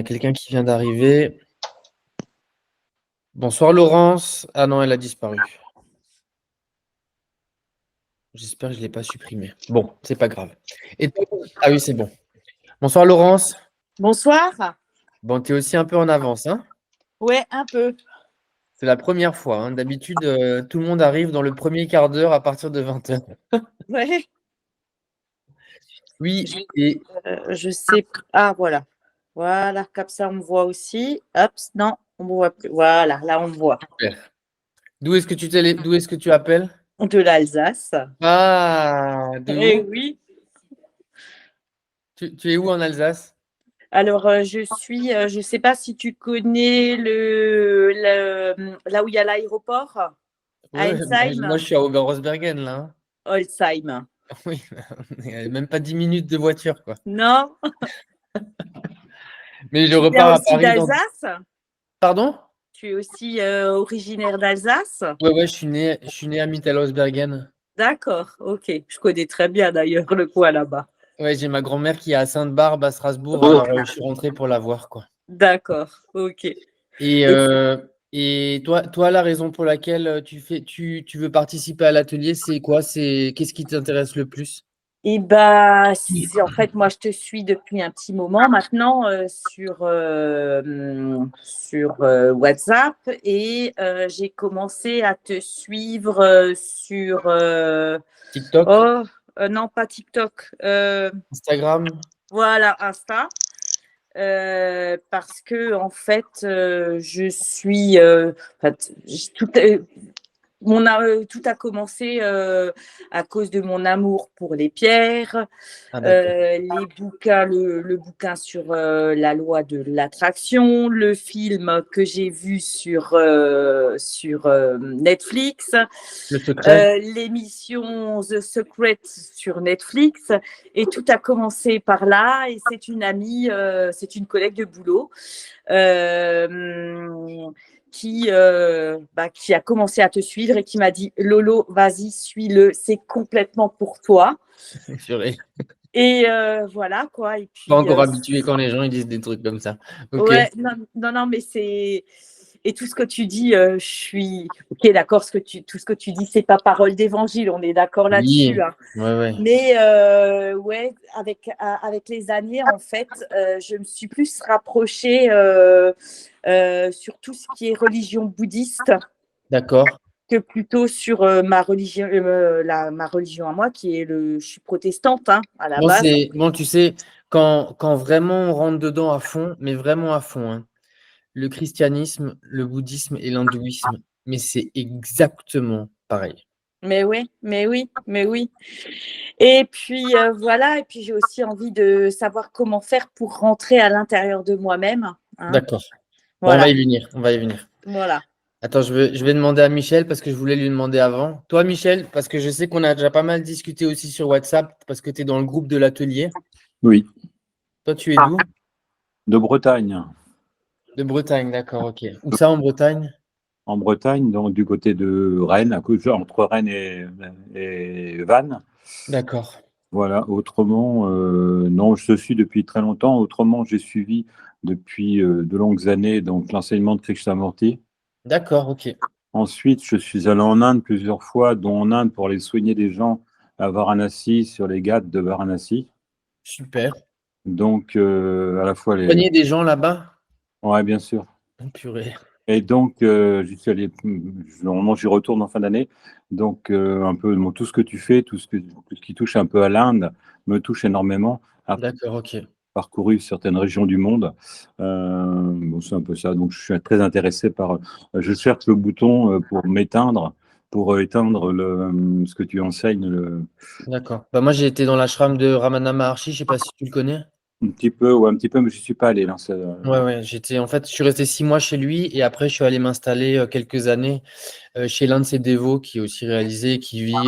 Il y a quelqu'un qui vient d'arriver. Bonsoir Laurence. Ah non, elle a disparu. J'espère que je ne l'ai pas supprimée. Bon, c'est pas grave. Ah oui, c'est bon. Bonsoir Laurence. Bonsoir. Bon, tu es aussi un peu en avance, hein? Ouais, un peu. C'est la première fois, hein. D'habitude, tout le monde arrive dans le premier quart d'heure à partir de 20h. Ouais. Oui, et Je sais. Ah, voilà. Voilà, comme ça, on me voit aussi. Hop, non, on me voit plus. Voilà, là, on me voit. super. D'où est-ce que tu appelles? De l'Alsace. Ah, de Eh où? oui. Tu es où en Alsace? Alors, je ne sais pas si tu connais là où il y a l'aéroport, à Ouais, moi Ensheim. je suis à Oberhausbergen là, hein. Holzheim. Oui, on est à même pas 10 minutes de voiture, quoi. Non? Mais je Tu viens repars à aussi Paris dans. d'Alsace? Pardon? Tu es aussi originaire d'Alsace? Ouais, je suis né à Mittelhausbergen. D'accord, ok. Je connais très bien d'ailleurs le coin là-bas. Ouais, j'ai ma grand-mère qui est à Sainte-Barbe à Strasbourg, alors je suis rentré pour la voir, quoi. D'accord, ok. Et, Et, euh, et toi, la raison pour laquelle tu veux participer à l'atelier, c'est quoi? Qu'est-ce qui t'intéresse le plus? en fait, moi, je te suis depuis un petit moment maintenant sur WhatsApp et j'ai commencé à te suivre sur TikTok, oh non, pas TikTok, Instagram? voilà, Insta. Parce que en fait, je suis en fait, tout a commencé à cause de mon amour pour les pierres, Ah, d'accord. les bouquins, le bouquin sur la loi de l'attraction, le film que j'ai vu sur Netflix, Le secret? l'émission The Secret sur Netflix. Et tout a commencé par là. Et c'est une amie, c'est une collègue de boulot. Qui a commencé à te suivre et qui m'a dit Lolo, vas-y, suis-le, c'est complètement pour toi. Purée. Et voilà quoi. Et Pas puis, encore habitué quand les gens ils disent des trucs comme ça. Ok. ouais, non, non, non, mais c'est. Et tout ce que tu dis, je suis. Ok, d'accord, tout ce que tu dis, c'est pas parole d'évangile, on est d'accord là-dessus, Oui, hein. ouais, ouais. Mais ouais, avec les années, en fait, je me suis plus rapprochée sur tout ce qui est religion bouddhiste D'accord. que plutôt sur ma religion à moi, qui est je suis protestante hein, à la Bon, base. tu sais, quand vraiment on rentre dedans à fond, mais vraiment à fond, hein, le christianisme, le bouddhisme et l'hindouisme, mais c'est exactement pareil. Mais oui, mais oui, mais oui. Et puis voilà, et puis j'ai aussi envie de savoir comment faire pour rentrer à l'intérieur de moi-même, hein. D'accord. Bon, on va Voilà, y venir, on va y venir. voilà. Attends, je vais demander à Michel parce que je voulais lui demander avant. Toi, Michel, parce que je sais qu'on a déjà pas mal discuté aussi sur WhatsApp parce que tu es dans le groupe de l'atelier. Oui, Toi, tu es d'où? de Bretagne. De Bretagne, d'accord, ok. Où ça en Bretagne? En Bretagne, donc du côté de Rennes, entre Rennes et Vannes. D'accord, Voilà, autrement, non, je suis depuis très longtemps. Autrement, j'ai suivi depuis de longues années donc l'enseignement de Krishnamurti. d'accord, ok. Ensuite, je suis allé en Inde plusieurs fois, dont en Inde pour aller soigner des gens à Varanasi, sur les Ghats de Varanasi. Super. Donc, à la fois les. Soigner des gens là-bas? Ouais, bien sûr. Oh, purée. Et donc, j'y suis allé, normalement, j'y retourne en fin d'année. Donc, un peu tout ce que tu fais, tout ce qui touche un peu à l'Inde, me touche énormément. Après, D'accord, ok. j'ai parcouru certaines régions du monde. Bon, c'est un peu ça. Donc, je suis très intéressé par. Je cherche le bouton pour m'éteindre, pour éteindre ce que tu enseignes, D'accord. Bah, moi, j'ai été dans l'ashram de Ramana Maharshi, je sais pas si tu le connais. un petit peu, mais je ne suis pas allé là. Ouais, ouais, je suis resté 6 mois chez lui et après, je suis allé m'installer quelques années chez l'un de ses dévots qui est aussi réalisé, qui vit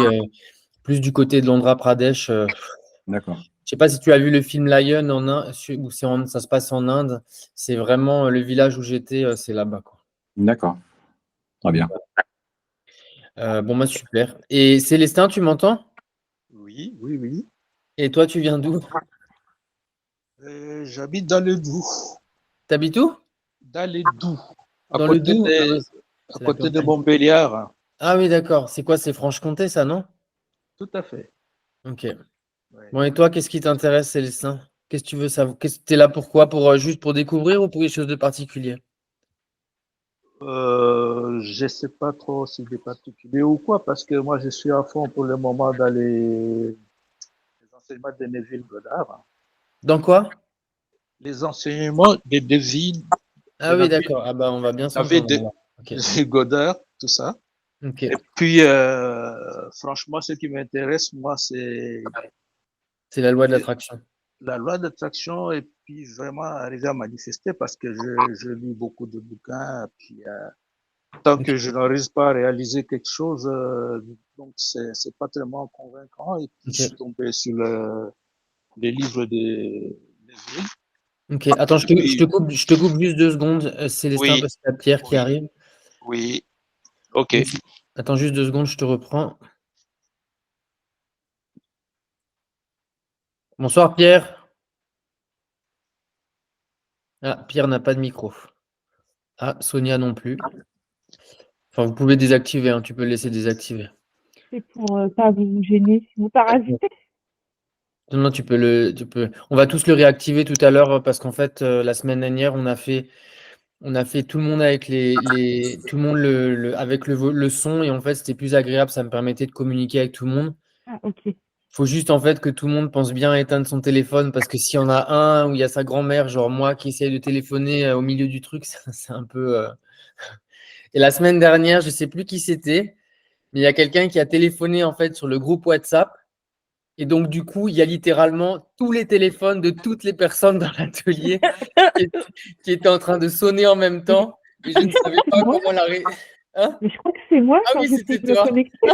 plus du côté de l'Andhra Pradesh. D'accord. Je sais pas si tu as vu le film Lion en Inde, où ça se passe en Inde. C'est vraiment le village où j'étais, c'est là-bas, quoi. D'accord. Très bien. Bon, bah, super. Et Célestin, tu m'entends? Oui, oui, oui. Et toi, tu viens d'où? J'habite dans le Doubs. T'habites où? Dans les Doubs, Dans le Doubs? Ah ouais, à c'est la côté de campagne. Montbéliard. Ah oui, d'accord. C'est quoi? C'est Franche-Comté, ça, non? Tout à fait. Ok. Ouais. Bon, et toi, qu'est-ce qui t'intéresse, Célestin? Qu'est-ce que tu veux savoir? T'es là pour quoi? Pour juste pour découvrir ou pour quelque chose de particulier? Je sais pas trop si c'est particulier ou quoi, parce que moi, je suis à fond pour le moment dans les enseignements de Neville Goddard. Dans quoi? Les enseignements de Neville, Ah de oui, Navid, d'accord. Ah bah, on va bien Navid s'entendre de, alors. Ok. de Goddard, tout ça. Ok. Et puis, franchement, ce qui m'intéresse, moi, c'est C'est la loi de l'attraction. la loi d'attraction et puis vraiment arriver à manifester parce que je lis beaucoup de bouquins. Puis, tant Ok. que je n'arrive pas à réaliser quelque chose, donc c'est pas tellement convaincant. Et puis, je Ok. suis tombé sur les livres des villes. Ok. Attends, Et puis, je te coupe juste 2 secondes, Célestin, oui, parce qu'il y a Pierre qui oui, arrive. oui, ok. Attends juste 2 secondes, je te reprends. Bonsoir, Pierre. Ah, Pierre n'a pas de micro. Ah, Sonia non plus. Enfin, vous pouvez désactiver, hein, tu peux le laisser désactiver. C'est pour pas vous gêner si vous parasitez. Non, non, tu peux. On va tous le réactiver tout à l'heure parce qu'en fait, la semaine dernière, on a fait tout le monde avec tout le monde avec le son et en fait, c'était plus agréable. Ça me permettait de communiquer avec tout le monde. Ah, ok. Faut juste en fait que tout le monde pense bien à éteindre son téléphone parce que s'il y en a un où il y a sa grand-mère, genre moi, qui essaye de téléphoner au milieu du truc, c'est un peu. Et la semaine dernière, je sais plus qui c'était, mais il y a quelqu'un qui a téléphoné en fait sur le groupe WhatsApp. Et donc, du coup, il y a littéralement tous les téléphones de toutes les personnes dans l'atelier qui, qui étaient en train de sonner en même Mais temps. Et je ne je crois que savais c'est pas moi. comment l'arrêter. Hein? Mais je crois que c'est moi Ah quand oui, j'essaie c'était de me toi. connecter.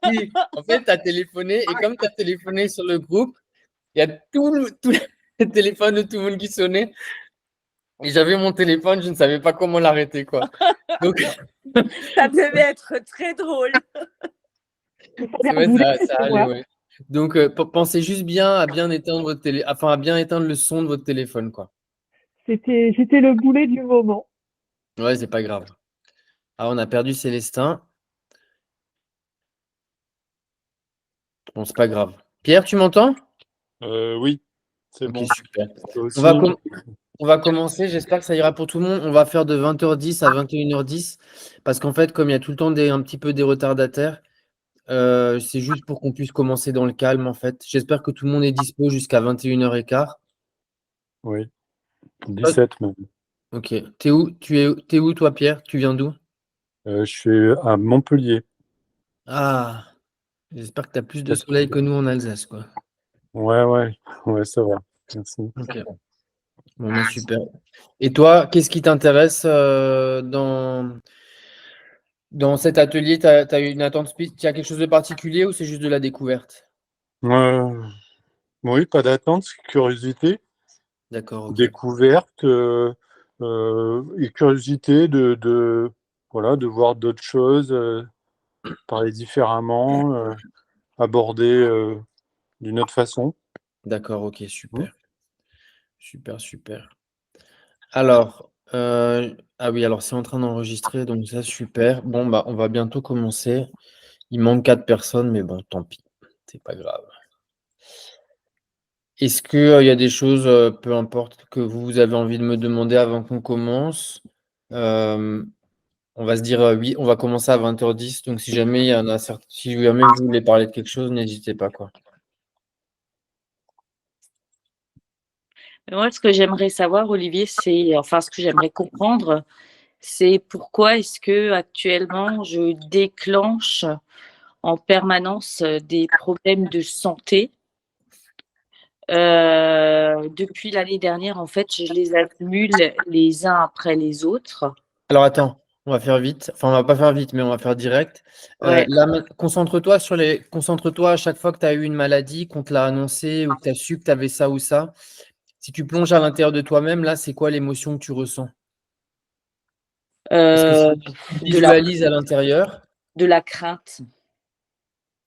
Oui. En fait, tu as téléphoné. Et comme tu as téléphoné sur le groupe, il y a tous les téléphones de tout le monde qui sonnaient. Et j'avais mon téléphone, je ne savais pas comment l'arrêter, quoi. Donc, Ça devait être très drôle. Mais ça a l'air ouais, boulé, ça c'était allait, moi. ouais. Donc, pensez juste bien à bien éteindre votre enfin, à bien éteindre le son de votre téléphone, quoi. J'étais le boulet du moment. Ouais, c'est pas grave. Ah, on a perdu Célestin. Bon, c'est pas grave. Pierre, tu m'entends? Oui, c'est Ok, bon. super. Toi On aussi. va, on va commencer. J'espère que ça ira pour tout le monde. On va faire de 20h10 à 21h10 parce qu'en fait, comme il y a tout le temps un petit peu des retardataires, c'est juste pour qu'on puisse commencer dans le calme, en fait. J'espère que tout le monde est dispo jusqu'à 21h15. Oui, Toi, 17 même. ok. T'es où, toi, Pierre? Tu viens d'où? Je suis à Montpellier. Ah, j'espère que tu as plus de Quatre- soleil que nous en Alsace, quoi. Ouais, ouais, ouais, ça va. Merci. Ok. Bon, bah, super. Et toi, qu'est-ce qui t'intéresse dans cet atelier? Tu as une attente tu as quelque chose de particulier ou c'est juste de la découverte? Oui, pas d'attente, curiosité, D'accord, ok. découverte et curiosité voilà, de voir d'autres choses, parler différemment, aborder d'une autre façon. D'accord, ok, Hein. super. Super, super. Alors, ah oui, alors c'est en train d'enregistrer, donc ça, super. Bon, bah, on va bientôt commencer. Il manque 4 personnes, mais bon, tant pis. C'est pas grave. Est-ce que, il y a des choses, peu importe, que vous avez envie de me demander avant qu'on commence? On va se dire, oui, on va commencer à 20h10. Donc, si jamais il y en a si jamais vous voulez parler de quelque chose, n'hésitez pas, quoi. Moi, ce que j'aimerais savoir, Olivier, enfin, ce que j'aimerais comprendre, c'est pourquoi est-ce que actuellement je déclenche en permanence des problèmes de santé. Depuis l'année dernière, en fait, je les accumule les uns après les autres. Alors, attends, on va faire vite. Enfin, on va pas faire vite, mais on va faire direct. Ouais. Là, concentre-toi à chaque fois que tu as eu une maladie, qu'on te l'a annoncé ou que tu as su que tu avais ça ou ça. Si tu plonges à l'intérieur de toi-même, là, c'est quoi l'émotion que tu ressens? Est-ce que Euh, tu de la, visualises à l'intérieur? de la crainte,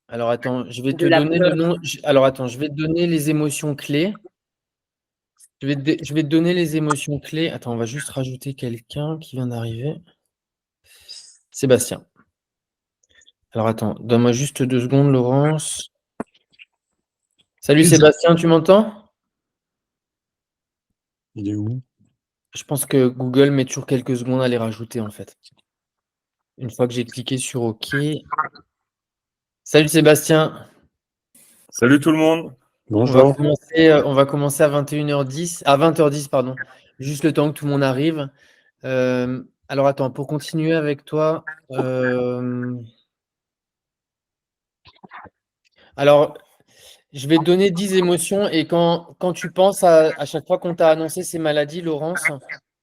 Alors, attends, je vais te de la donner le peur. nom. Alors, attends, je vais te donner les émotions clés. Je vais te donner les émotions clés. Attends, on va juste rajouter quelqu'un qui vient d'arriver. Sébastien. Alors attends, donne-moi juste 2 secondes, Laurence. Salut Sébastien, tu m'entends? Il est où? Je pense que Google met toujours quelques secondes à les rajouter en fait. Une fois que j'ai cliqué sur OK. Salut Sébastien. Salut tout le monde. Bonjour. On va commencer à 21h10, à 20h10, pardon. Juste le temps que tout le monde arrive. Alors attends, pour continuer avec toi. Alors, je vais te donner 10 émotions et quand tu penses à chaque fois qu'on t'a annoncé ces maladies, Laurence,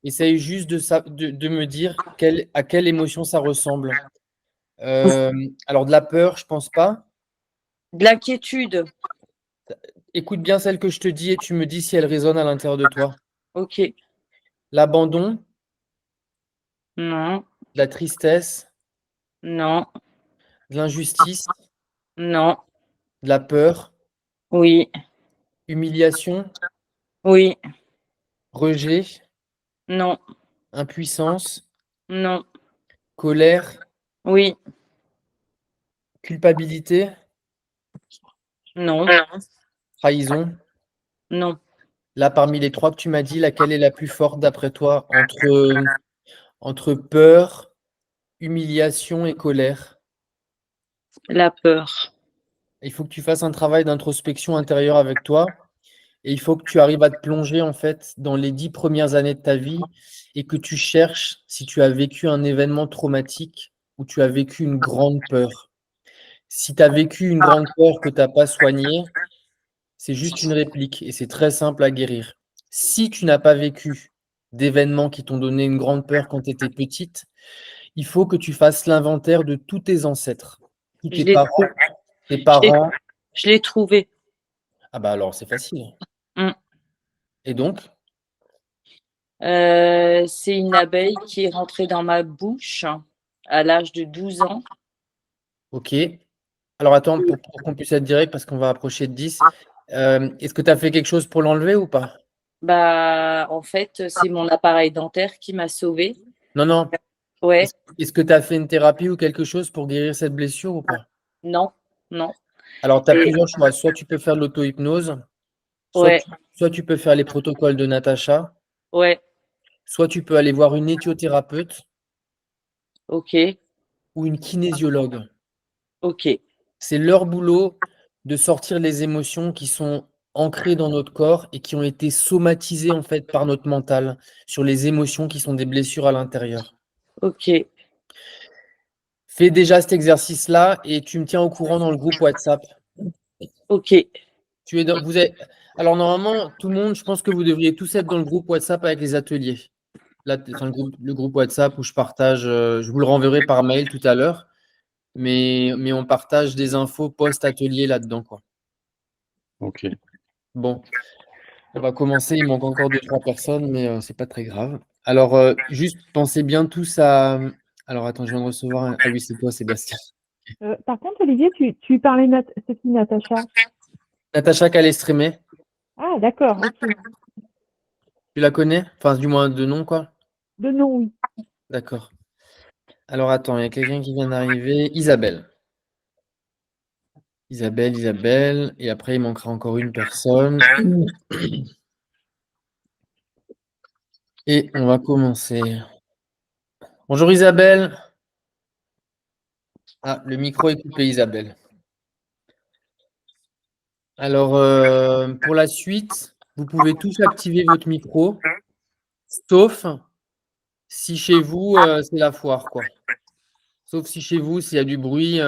essaye juste de me dire à quelle émotion ça ressemble. Alors, de la peur, je pense pas. De l'inquiétude. Écoute bien celle que je te dis et tu me dis si elle résonne à l'intérieur de toi. Ok. L'abandon, Non, de la tristesse, non, de l'injustice, non. de la peur, Oui, humiliation, oui, rejet, non, impuissance, non. colère, Oui, culpabilité, non, trahison. non. Là, parmi les trois que tu m'as dit, laquelle est la plus forte d'après toi entre peur, humiliation et colère? La peur. Il faut que tu fasses un travail d'introspection intérieure avec toi et il faut que tu arrives à te plonger en fait dans les 10 premières années de ta vie et que tu cherches si tu as vécu un événement traumatique ou tu as vécu une grande peur. Si tu as vécu une grande peur que tu n'as pas soignée, c'est juste une réplique et c'est très simple à guérir. Si tu n'as pas vécu d'événements qui t'ont donné une grande peur quand tu étais petite, il faut que tu fasses l'inventaire de tous tes ancêtres, tous Je l'ai trouvé. tes Je l'ai parents. je l'ai trouvé. Ah bah alors c'est facile. Mm. Et donc, C'est une abeille qui est rentrée dans ma bouche à l'âge de 12 ans. ok. Alors attends, pour qu'on puisse être direct, parce qu'on va approcher de 10, est-ce que tu as fait quelque chose pour l'enlever ou pas? Bah, en fait, c'est mon appareil dentaire qui m'a sauvée. Non, non. Ouais, Est-ce que tu as fait une thérapie ou quelque chose pour guérir cette blessure ou pas? non, non. Alors, tu as Et plusieurs choix. Soit tu peux faire de l'auto-hypnose, soit ouais, soit tu peux faire les protocoles de Natacha, ouais, soit tu peux aller voir une éthiothérapeute ok, ou une kinésiologue. ok, C'est leur boulot de sortir les émotions qui sont ancrées dans notre corps et qui ont été somatisées en fait par notre mental sur les émotions qui sont des blessures à l'intérieur. ok, Fais déjà cet exercice-là et tu me tiens au courant dans le groupe WhatsApp. ok. Alors normalement, tout le monde, je pense que vous devriez tous être dans le groupe WhatsApp avec les ateliers. Là, enfin, le groupe WhatsApp où je partage, je vous le renverrai par mail tout à l'heure, mais on partage des infos post-atelier là-dedans, quoi. Ok. Bon, on va commencer. Il manque encore 2, 3 personnes, mais c'est pas très grave. Alors, juste pensez bien tous à. Alors, attends, je viens de recevoir Ah oui, c'est toi, Sébastien. Par contre, Olivier, tu parlais c'est qui Natacha? Natacha Calestrémé, Ah, d'accord, ok. tu la connais? Enfin, du moins de nom, quoi. De nom, oui. D'accord. Alors, attends, il y a quelqu'un qui vient d'arriver. Isabelle. Isabelle, Isabelle. Et après, il manquera encore une personne. Et on va commencer. Bonjour Isabelle. Ah, le micro est coupé, Isabelle. Alors, pour la suite, vous pouvez tous activer votre micro, sauf si chez vous, c'est la foire, quoi. Sauf si chez vous, s'il y a du bruit.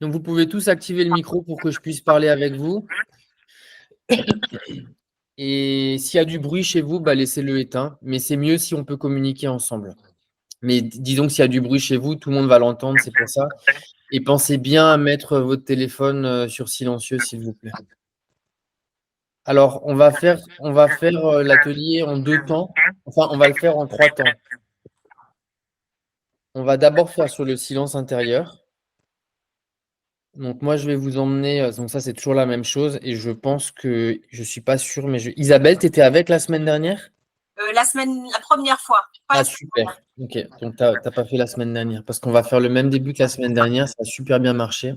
Donc, vous pouvez tous activer le micro pour que je puisse parler avec vous. Et s'il y a du bruit chez vous, bah, laissez-le éteint. Mais c'est mieux si on peut communiquer ensemble. Mais disons que s'il y a du bruit chez vous, tout le monde va l'entendre, c'est pour ça. Et pensez bien à mettre votre téléphone sur silencieux, s'il vous plaît. Alors, on va faire l'atelier en 2 temps. Enfin, on va le faire en 3 temps. On va d'abord faire sur le silence intérieur. Donc moi, je vais vous emmener, donc ça, c'est toujours la même chose et je pense que, je suis pas sûr, mais Isabelle, tu étais avec la semaine dernière? La première fois. Pas Ah, la semaine dernière. super. Ok, donc t'as pas fait la semaine dernière parce qu'on va faire le même début que la semaine dernière, ça a super bien marché.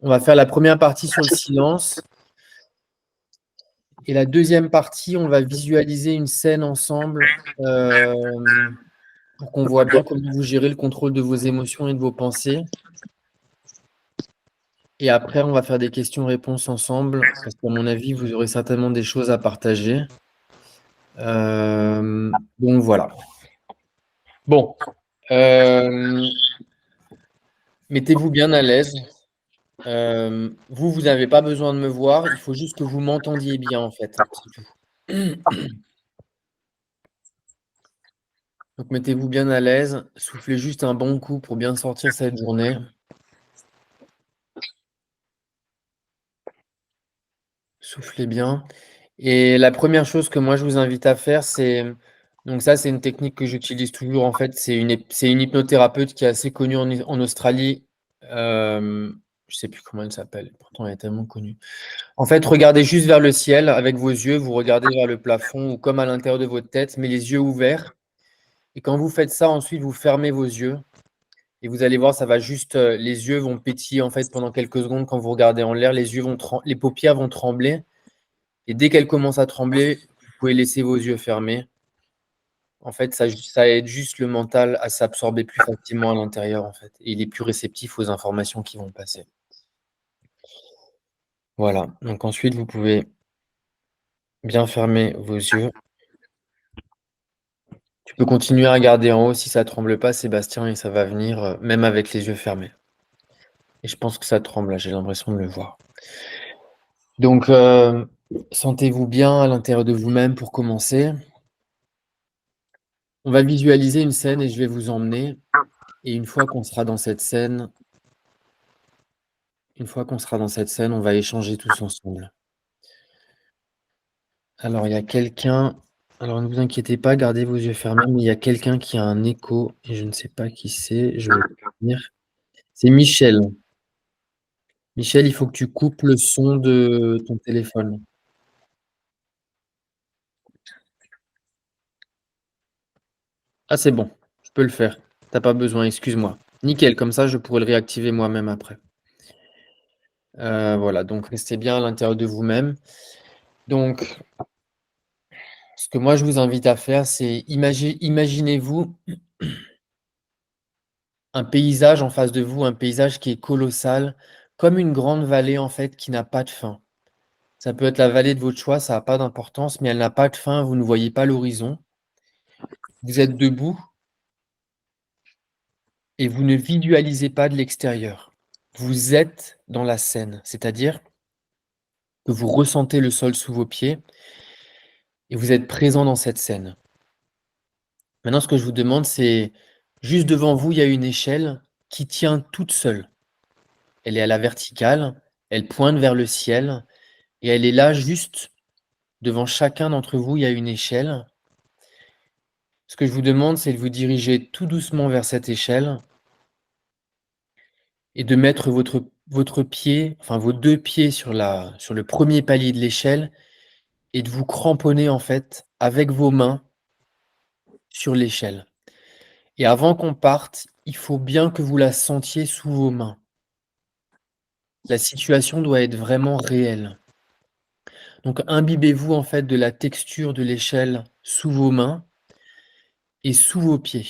On va faire la première partie sur le silence et la deuxième partie, on va visualiser une scène ensemble pour qu'on voit bien comment vous gérez le contrôle de vos émotions et de vos pensées. Et après, on va faire des questions-réponses ensemble parce qu'à mon avis, vous aurez certainement des choses à partager. Donc voilà. Bon, mettez-vous bien à l'aise. Vous n'avez pas besoin de me voir, il faut juste que vous m'entendiez bien en fait. C'est tout. Donc mettez-vous bien à l'aise, soufflez juste un bon coup pour bien sortir cette journée. Soufflez bien. Et la première chose que moi je vous invite à faire, donc ça c'est une technique que j'utilise toujours en fait, c'est une hypnothérapeute qui est assez connue en Australie. Je sais plus comment elle s'appelle, pourtant elle est tellement connue. En fait, regardez juste vers le ciel avec vos yeux, vous regardez vers le plafond ou comme à l'intérieur de votre tête, mais les yeux ouverts. Et quand vous faites ça, ensuite vous fermez vos yeux et vous allez voir, ça va juste, les yeux vont pétiller en fait pendant quelques secondes quand vous regardez en l'air, les paupières vont trembler. Et dès qu'elle commence à trembler, vous pouvez laisser vos yeux fermés. En fait, ça aide juste le mental à s'absorber plus facilement à l'intérieur, en fait. Et il est plus réceptif aux informations qui vont passer. Voilà. Donc ensuite, vous pouvez bien fermer vos yeux. Tu peux continuer à regarder en haut si ça ne tremble pas, Sébastien, et ça va venir, même avec les yeux fermés. Et je pense que ça tremble, là, j'ai l'impression de le voir. Donc, sentez-vous bien à l'intérieur de vous-même pour commencer. On va visualiser une scène et je vais vous emmener. Et une fois qu'on sera dans cette scène, on va échanger tous ensemble. Alors, il y a quelqu'un. Alors, ne vous inquiétez pas, gardez vos yeux fermés, mais il y a quelqu'un qui a un écho et je ne sais pas qui c'est. Je vais venir. C'est Michel. Michel, il faut que tu coupes le son de ton téléphone. Ah, c'est bon, je peux le faire. T'as pas besoin, excuse-moi. Nickel, comme ça, je pourrai le réactiver moi-même après. Voilà, donc restez bien à l'intérieur de vous-même. Donc, ce que moi je vous invite à faire, c'est imaginez-vous un paysage en face de vous, un paysage qui est colossal, comme une grande vallée en fait qui n'a pas de fin. Ça peut être la vallée de votre choix, ça n'a pas d'importance, mais elle n'a pas de fin, vous ne voyez pas l'horizon. Vous êtes debout et vous ne visualisez pas de l'extérieur. Vous êtes dans la scène, c'est-à-dire que vous ressentez le sol sous vos pieds et vous êtes présent dans cette scène. Maintenant, ce que je vous demande, c'est juste devant vous, il y a une échelle qui tient toute seule. Elle est à la verticale, elle pointe vers le ciel et elle est là juste devant chacun d'entre vous, il y a une échelle. Ce que je vous demande, c'est de vous diriger tout doucement vers cette échelle et de mettre votre pied, enfin vos deux pieds sur le premier palier de l'échelle et de vous cramponner en fait avec vos mains sur l'échelle. Et avant qu'on parte, il faut bien que vous la sentiez sous vos mains. La situation doit être vraiment réelle. Donc imbibez-vous en fait de la texture de l'échelle sous vos mains et sous vos pieds.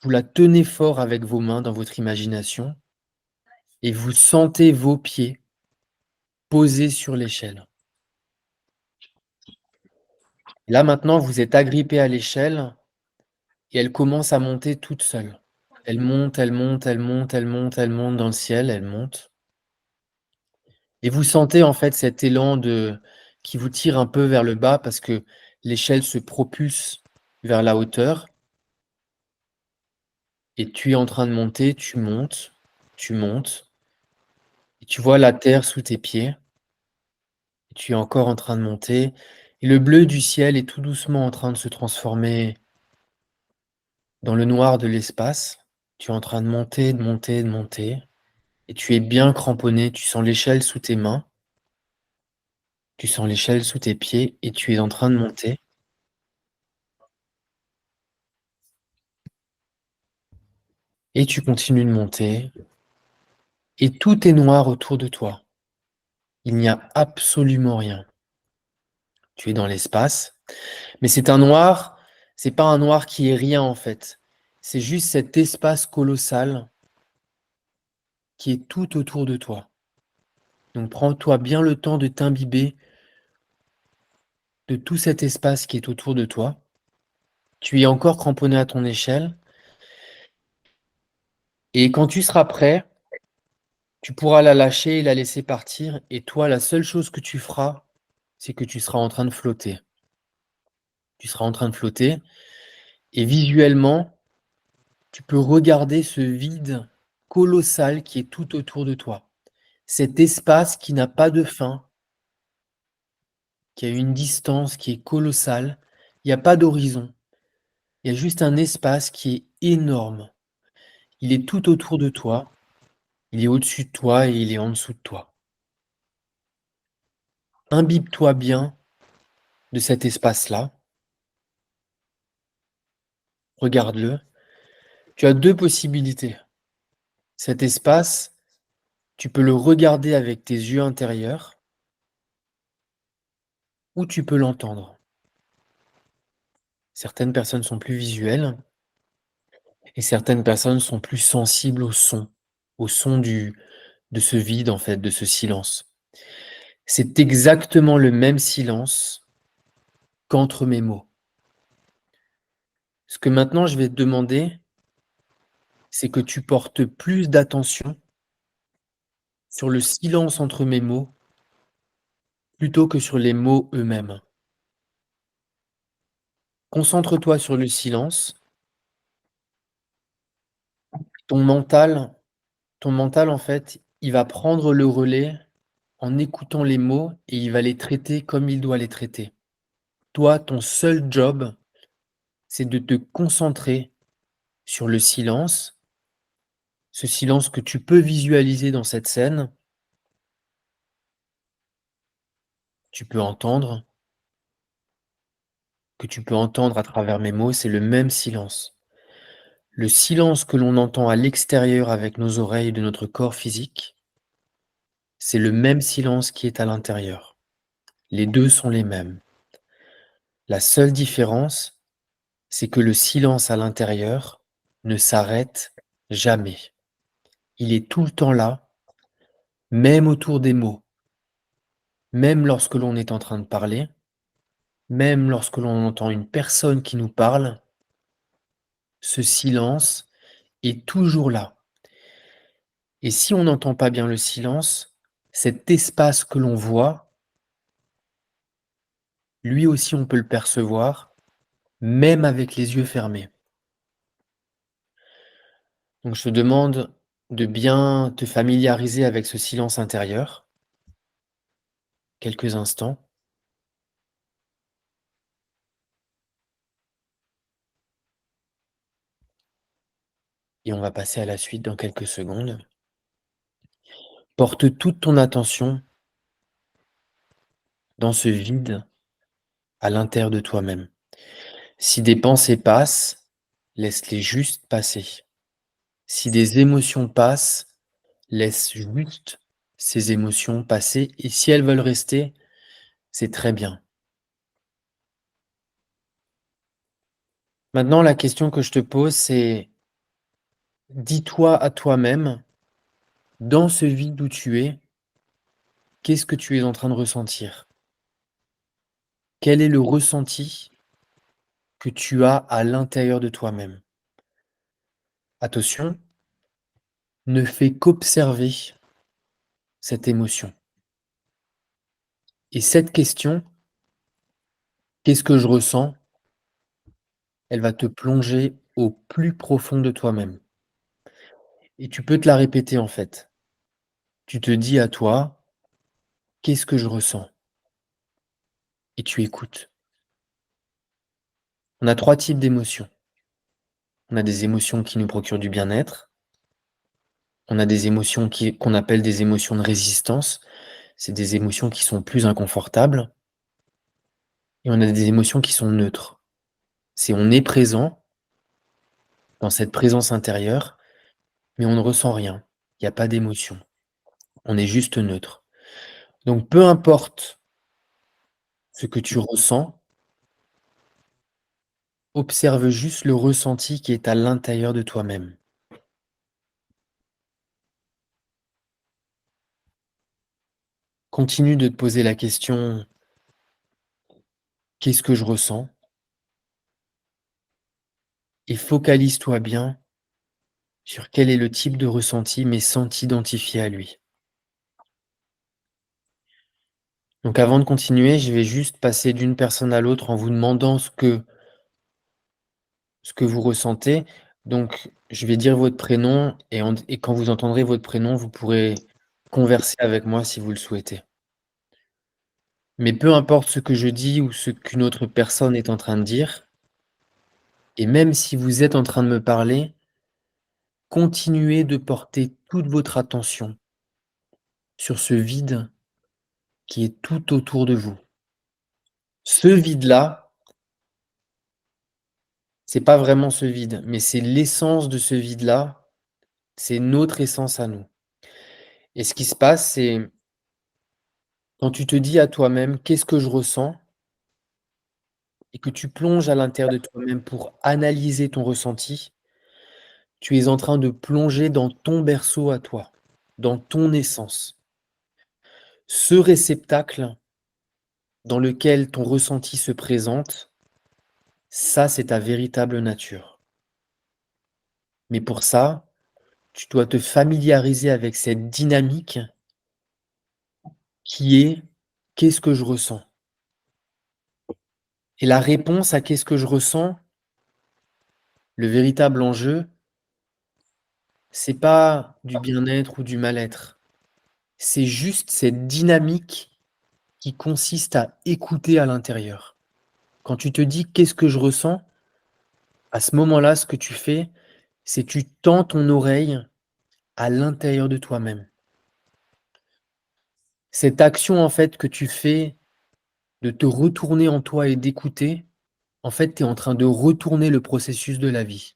Vous la tenez fort avec vos mains dans votre imagination et vous sentez vos pieds posés sur l'échelle. Là maintenant, vous êtes agrippé à l'échelle et elle commence à monter toute seule. Elle monte, elle monte, elle monte, elle monte, elle monte dans le ciel, elle monte. Et vous sentez en fait cet élan qui vous tire un peu vers le bas parce que l'échelle se propulse vers la hauteur. Et tu es en train de monter, tu montes, et tu vois la terre sous tes pieds. Et tu es encore en train de monter. Et le bleu du ciel est tout doucement en train de se transformer dans le noir de l'espace. Tu es en train de monter, de monter, de monter. Et tu es bien cramponné, tu sens l'échelle sous tes mains, tu sens l'échelle sous tes pieds et tu es en train de monter. Et tu continues de monter. Et tout est noir autour de toi. Il n'y a absolument rien. Tu es dans l'espace, mais c'est pas un noir qui est rien en fait. C'est juste cet espace colossal qui est tout autour de toi. Donc prends-toi bien le temps de t'imbiber de tout cet espace qui est autour de toi. Tu es encore cramponné à ton échelle. Et quand tu seras prêt, tu pourras la lâcher et la laisser partir. Et toi, la seule chose que tu feras, c'est que tu seras en train de flotter. Tu seras en train de flotter. Et visuellement, tu peux regarder ce vide colossal qui est tout autour de toi. Cet espace qui n'a pas de fin, qui a une distance qui est colossale. Il n'y a pas d'horizon. Il y a juste un espace qui est énorme. Il est tout autour de toi. Il est au-dessus de toi et il est en dessous de toi. Imbibe-toi bien de cet espace-là. Regarde-le. Tu as deux possibilités. Cet espace, tu peux le regarder avec tes yeux intérieurs ou tu peux l'entendre. Certaines personnes sont plus visuelles et certaines personnes sont plus sensibles au son de ce vide en fait, de ce silence. C'est exactement le même silence qu'entre mes mots. Ce que maintenant je vais te demander, c'est que tu portes plus d'attention sur le silence entre mes mots plutôt que sur les mots eux-mêmes. Concentre-toi sur le silence. Ton mental, en fait, il va prendre le relais en écoutant les mots et il va les traiter comme il doit les traiter. Toi, ton seul job, c'est de te concentrer sur le silence, ce silence que tu peux visualiser dans cette scène. Tu peux entendre, que tu peux entendre à travers mes mots, c'est le même silence. Le silence que l'on entend à l'extérieur avec nos oreilles de notre corps physique, c'est le même silence qui est à l'intérieur. Les deux sont les mêmes. La seule différence, c'est que le silence à l'intérieur ne s'arrête jamais. Il est tout le temps là, même autour des mots, même lorsque l'on est en train de parler, même lorsque l'on entend une personne qui nous parle, ce silence est toujours là. Et si on n'entend pas bien le silence, cet espace que l'on voit, lui aussi on peut le percevoir, même avec les yeux fermés. Donc je te demande de bien te familiariser avec ce silence intérieur, quelques instants. Et on va passer à la suite dans quelques secondes. Porte toute ton attention dans ce vide à l'intérieur de toi-même. Si des pensées passent, laisse-les juste passer. Si des émotions passent, laisse juste ces émotions passer. Et si elles veulent rester, c'est très bien. Maintenant, la question que je te pose, c'est dis-toi à toi-même, dans ce vide où tu es, qu'est-ce que tu es en train de ressentir? Quel est le ressenti que tu as à l'intérieur de toi-même? Attention, ne fais qu'observer cette émotion. Et cette question, qu'est-ce que je ressens? Elle va te plonger au plus profond de toi-même. Et tu peux te la répéter en fait. Tu te dis à toi, qu'est-ce que je ressens? Et tu écoutes. On a 3 types d'émotions. On a des émotions qui nous procurent du bien-être. On a des émotions qu'on appelle des émotions de résistance. C'est des émotions qui sont plus inconfortables. Et on a des émotions qui sont neutres. C'est on est présent dans cette présence intérieure, mais on ne ressent rien. Il n'y a pas d'émotion. On est juste neutre. Donc peu importe ce que tu ressens, observe juste le ressenti qui est à l'intérieur de toi-même. Continue de te poser la question, qu'est-ce que je ressens? Et focalise-toi bien sur quel est le type de ressenti, mais sans t'identifier à lui. Donc avant de continuer, je vais juste passer d'une personne à l'autre en vous demandant ce que vous ressentez. Donc je vais dire votre prénom et quand vous entendrez votre prénom, vous pourrez converser avec moi si vous le souhaitez. Mais peu importe ce que je dis ou ce qu'une autre personne est en train de dire, et même si vous êtes en train de me parler, continuez de porter toute votre attention sur ce vide qui est tout autour de vous. Ce vide-là, c'est pas vraiment ce vide, mais c'est l'essence de ce vide-là, c'est notre essence à nous. Et ce qui se passe, c'est quand tu te dis à toi-même: «Qu'est-ce que je ressens?» et que tu plonges à l'intérieur de toi-même pour analyser ton ressenti, tu es en train de plonger dans ton berceau à toi, dans ton essence. Ce réceptacle dans lequel ton ressenti se présente, ça, c'est ta véritable nature. Mais pour ça, tu dois te familiariser avec cette dynamique qui est: «Qu'est-ce que je ressens?» Et la réponse à «Qu'est-ce que je ressens?» le véritable enjeu, c'est pas du bien-être ou du mal-être. C'est juste cette dynamique qui consiste à écouter à l'intérieur. Quand tu te dis: «Qu'est-ce que je ressens?» à ce moment-là, ce que tu fais, c'est tu tends ton oreille à l'intérieur de toi-même. Cette action, en fait, que tu fais de te retourner en toi et d'écouter, en fait, tu es en train de retourner le processus de la vie.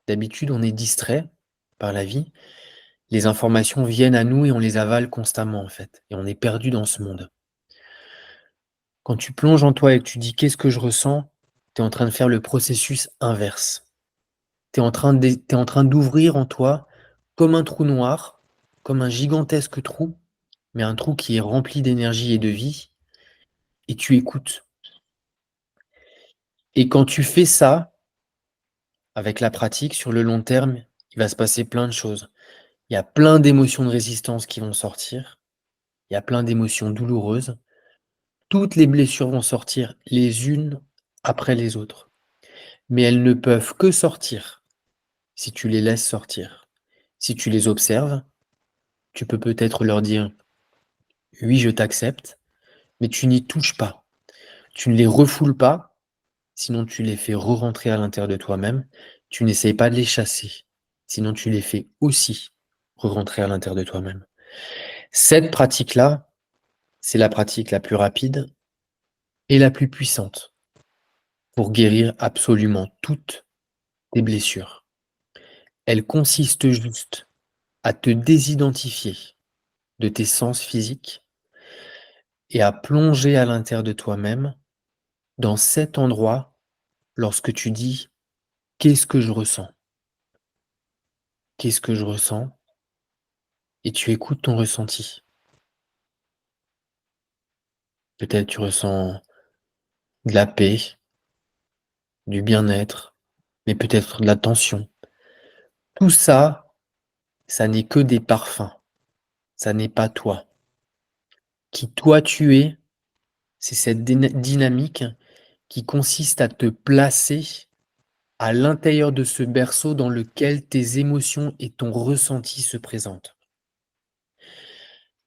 D'habitude, on est distrait par la vie. Les informations viennent à nous et on les avale constamment, en fait, et on est perdu dans ce monde. Quand tu plonges en toi et que tu dis: «Qu'est-ce que je ressens?» tu es en train de faire le processus inverse. Tu es en train d'ouvrir en toi comme un trou noir, comme un gigantesque trou, mais un trou qui est rempli d'énergie et de vie, et tu écoutes. Et quand tu fais ça, avec la pratique, sur le long terme, il va se passer plein de choses. Il y a plein d'émotions de résistance qui vont sortir, il y a plein d'émotions douloureuses. Toutes les blessures vont sortir les unes après les autres. Mais elles ne peuvent que sortir si tu les laisses sortir. Si tu les observes, tu peux peut-être leur dire: «Oui, je t'accepte», mais tu n'y touches pas. Tu ne les refoules pas, sinon tu les fais re-rentrer à l'intérieur de toi-même. Tu n'essayes pas de les chasser, sinon tu les fais aussi re-rentrer à l'intérieur de toi-même. Cette pratique-là, c'est la pratique la plus rapide et la plus puissante pour guérir absolument toutes tes blessures. Elle consiste juste à te désidentifier de tes sens physiques et à plonger à l'intérieur de toi-même dans cet endroit lorsque tu dis: «Qu'est-ce que je ressens?» Qu'est-ce que je ressens? Et tu écoutes ton ressenti. Peut-être tu ressens de la paix, du bien-être, mais peut-être de la tension. Tout ça, ça n'est que des parfums, ça n'est pas toi. Qui toi tu es, c'est cette dynamique qui consiste à te placer à l'intérieur de ce berceau dans lequel tes émotions et ton ressenti se présentent.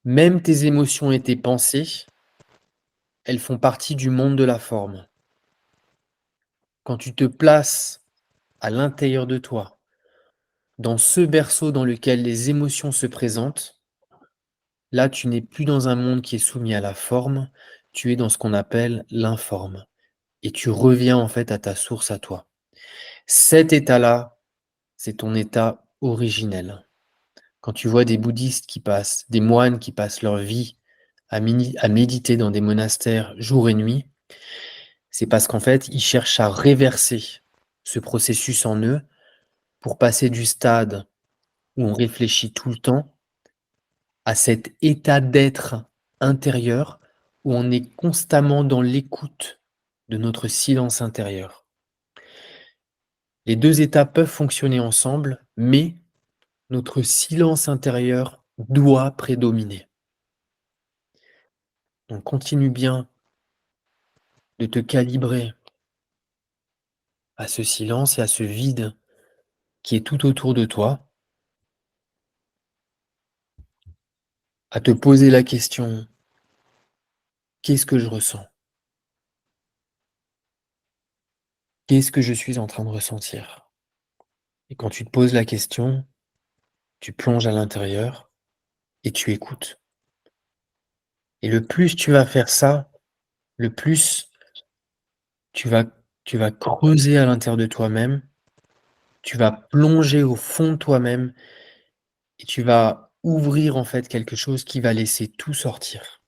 Même tes émotions et tes pensées, elles font partie du monde de la forme. Quand tu te places à l'intérieur de toi, dans ce berceau dans lequel les émotions se présentent, là, tu n'es plus dans un monde qui est soumis à la forme, tu es dans ce qu'on appelle l'informe. Et tu reviens en fait à ta source, à toi. Cet état-là, c'est ton état originel. Quand tu vois des bouddhistes qui passent, des moines qui passent leur vie à méditer dans des monastères jour et nuit, c'est parce qu'en fait, ils cherchent à réverser ce processus en eux pour passer du stade où on réfléchit tout le temps à cet état d'être intérieur où on est constamment dans l'écoute de notre silence intérieur. Les deux états peuvent fonctionner ensemble, mais notre silence intérieur doit prédominer. Donc continue bien de te calibrer à ce silence et à ce vide qui est tout autour de toi, à te poser la question, qu'est-ce que je ressens? Qu'est-ce que je suis en train de ressentir? Et quand tu te poses la question, tu plonges à l'intérieur et tu écoutes. Et le plus tu vas faire ça, le plus tu vas creuser à l'intérieur de toi-même, tu vas plonger au fond de toi-même et tu vas ouvrir en fait quelque chose qui va laisser tout sortir.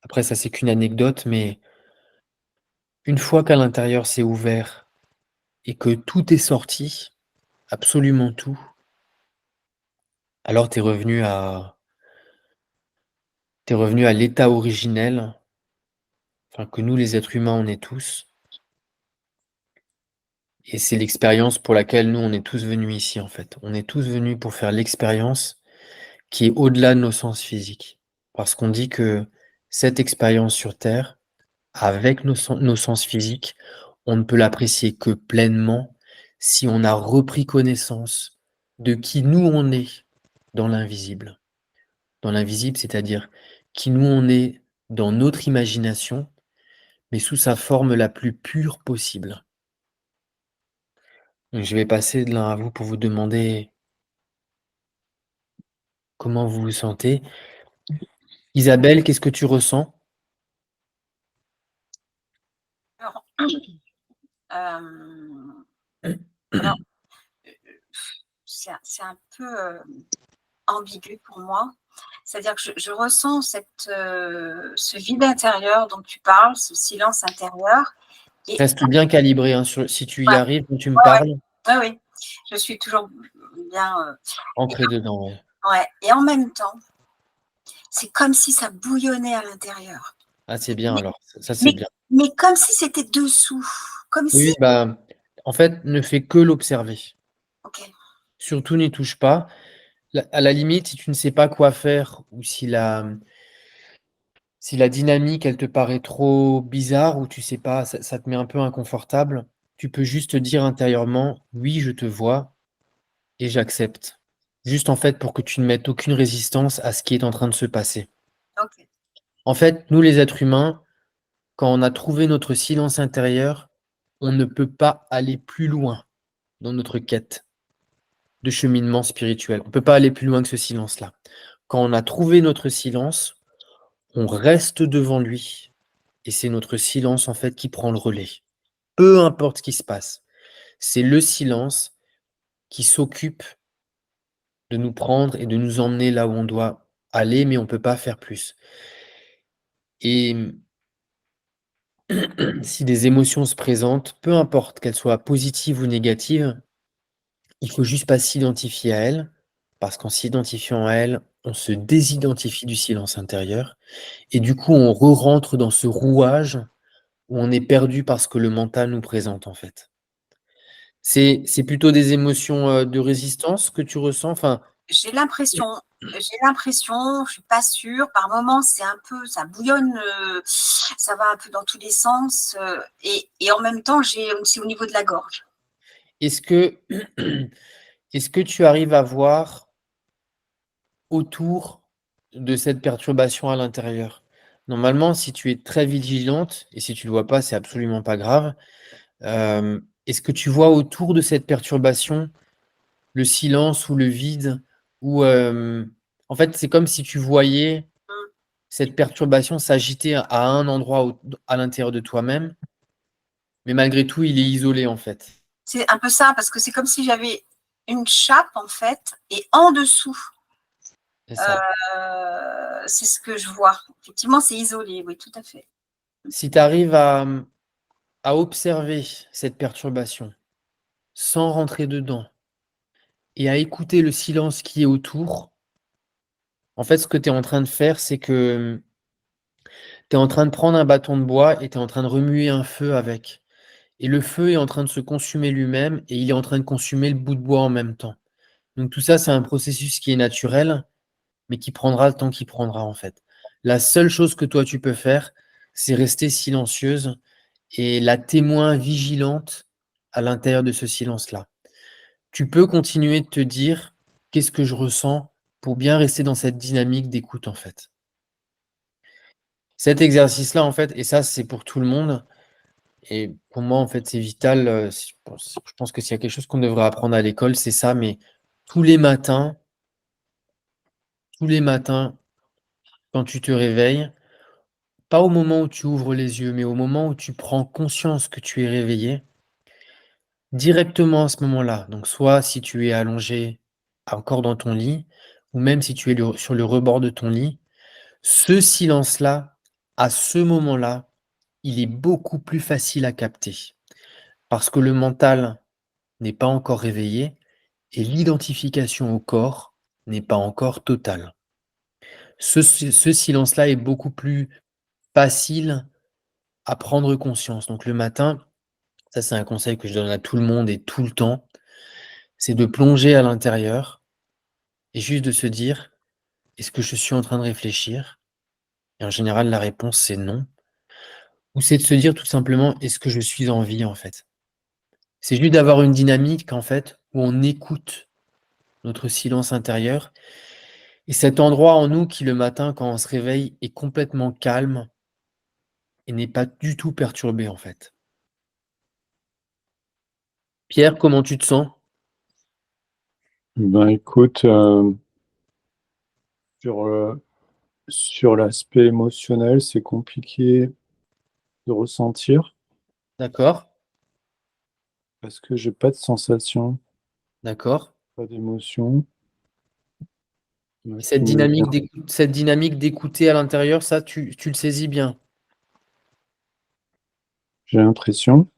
Après ça, c'est qu'une anecdote, mais une fois qu'à l'intérieur c'est ouvert et que tout est sorti, absolument tout, alors tu es revenu à l'état originel, enfin que nous les êtres humains on est tous. Et c'est l'expérience pour laquelle nous on est tous venus ici en fait. On est tous venus pour faire l'expérience qui est au-delà de nos sens physiques. Parce qu'on dit que cette expérience sur Terre, avec nos sens physiques, on ne peut l'apprécier que pleinement si on a repris connaissance de qui nous on est dans l'invisible. Dans l'invisible, c'est-à-dire qui nous on est dans notre imagination, mais sous sa forme la plus pure possible. Donc, je vais passer de l'un à vous pour vous demander comment vous vous sentez. Isabelle, qu'est-ce que tu ressens? Alors, alors, c'est un peu ambigu pour moi. C'est-à-dire que je ressens ce vide intérieur dont tu parles, ce silence intérieur. Et, Reste bien calibré, hein, si tu y ouais, arrives, quand tu me parles, oui, je suis toujours bien ancré dedans. Ouais. ouais. Et en même temps, c'est comme si ça bouillonnait à l'intérieur. Ah, c'est bien alors, ça c'est bien. Mais comme si c'était dessous. Comme Oui, si. bah, en fait, ne fais que l'observer. Ok. Surtout n'y touche pas. À la limite, si tu ne sais pas quoi faire ou si la dynamique, elle te paraît trop bizarre ou tu sais pas, ça te met un peu inconfortable, tu peux juste te dire intérieurement, oui, je te vois et j'accepte. Juste en fait pour que tu ne mettes aucune résistance à ce qui est en train de se passer. Ok. En fait, nous les êtres humains, quand on a trouvé notre silence intérieur, on ne peut pas aller plus loin dans notre quête de cheminement spirituel. On ne peut pas aller plus loin que ce silence-là. Quand on a trouvé notre silence, on reste devant lui et c'est notre silence en fait qui prend le relais. Peu importe ce qui se passe, c'est le silence qui s'occupe de nous prendre et de nous emmener là où on doit aller, mais on ne peut pas faire plus. Et si des émotions se présentent, peu importe qu'elles soient positives ou négatives, il faut juste pas s'identifier à elles, parce qu'en s'identifiant à elles, on se désidentifie du silence intérieur, et du coup, on re-rentre dans ce rouage où on est perdu par ce que le mental nous présente, en fait. C'est plutôt des émotions de résistance que tu ressens, enfin, J'ai l'impression, je suis pas sûre. Par moments, c'est un peu, ça bouillonne, ça va un peu dans tous les sens, et en même temps, j'ai aussi au niveau de la gorge. est-ce que, est-ce que tu arrives à voir autour de cette perturbation à l'intérieur? Normalement, si tu es très vigilante, et si tu ne le vois pas, c'est absolument pas grave, est-ce que tu vois autour de cette perturbation le silence ou le vide ou en fait, c'est comme si tu voyais cette perturbation s'agiter à un endroit à l'intérieur de toi-même, mais malgré tout, il est isolé en fait. C'est un peu ça, parce que c'est comme si j'avais une chape, en fait, et en dessous, C'est ça. c'est ce que je vois. Effectivement, c'est isolé, oui, tout à fait. Si tu arrives à observer cette perturbation sans rentrer dedans et à écouter le silence qui est autour, en fait, ce que tu es en train de faire, c'est que tu es en train de prendre un bâton de bois et tu es en train de remuer un feu avec. Et le feu est en train de se consumer lui-même et il est en train de consumer le bout de bois en même temps. Donc tout ça, c'est un processus qui est naturel, mais qui prendra le temps qu'il prendra en fait. La seule chose que toi tu peux faire, c'est rester silencieuse et la témoin vigilante à l'intérieur de ce silence-là. Tu peux continuer de te dire qu'est-ce que je ressens pour bien rester dans cette dynamique d'écoute en fait. Cet exercice-là en fait, et ça c'est pour tout le monde, et pour moi en fait c'est vital, je pense que s'il y a quelque chose qu'on devrait apprendre à l'école, c'est ça, mais tous les matins, quand tu te réveilles, pas au moment où tu ouvres les yeux, mais au moment où tu prends conscience que tu es réveillé, directement à ce moment-là, donc soit si tu es allongé encore dans ton lit, ou même si tu es sur le rebord de ton lit, ce silence-là, à ce moment-là, il est beaucoup plus facile à capter. Parce que le mental n'est pas encore réveillé et l'identification au corps n'est pas encore totale. Ce silence-là est beaucoup plus facile à prendre conscience. Donc le matin, ça c'est un conseil que je donne à tout le monde et tout le temps, c'est de plonger à l'intérieur et juste de se dire, est-ce que je suis en train de réfléchir? Et en général, la réponse c'est non. Ou c'est de se dire tout simplement, est-ce que je suis en vie en fait? C'est juste d'avoir une dynamique en fait où on écoute notre silence intérieur et cet endroit en nous qui le matin quand on se réveille est complètement calme et n'est pas du tout perturbé en fait. Pierre, comment tu te sens? Ben écoute, sur, sur l'aspect émotionnel, c'est compliqué de ressentir D'accord, parce que j'ai pas de sensation, d'accord. pas d'émotion. Et Qui me vient. cette dynamique d'écouter à l'intérieur, ça, tu le saisis bien. J'ai l'impression.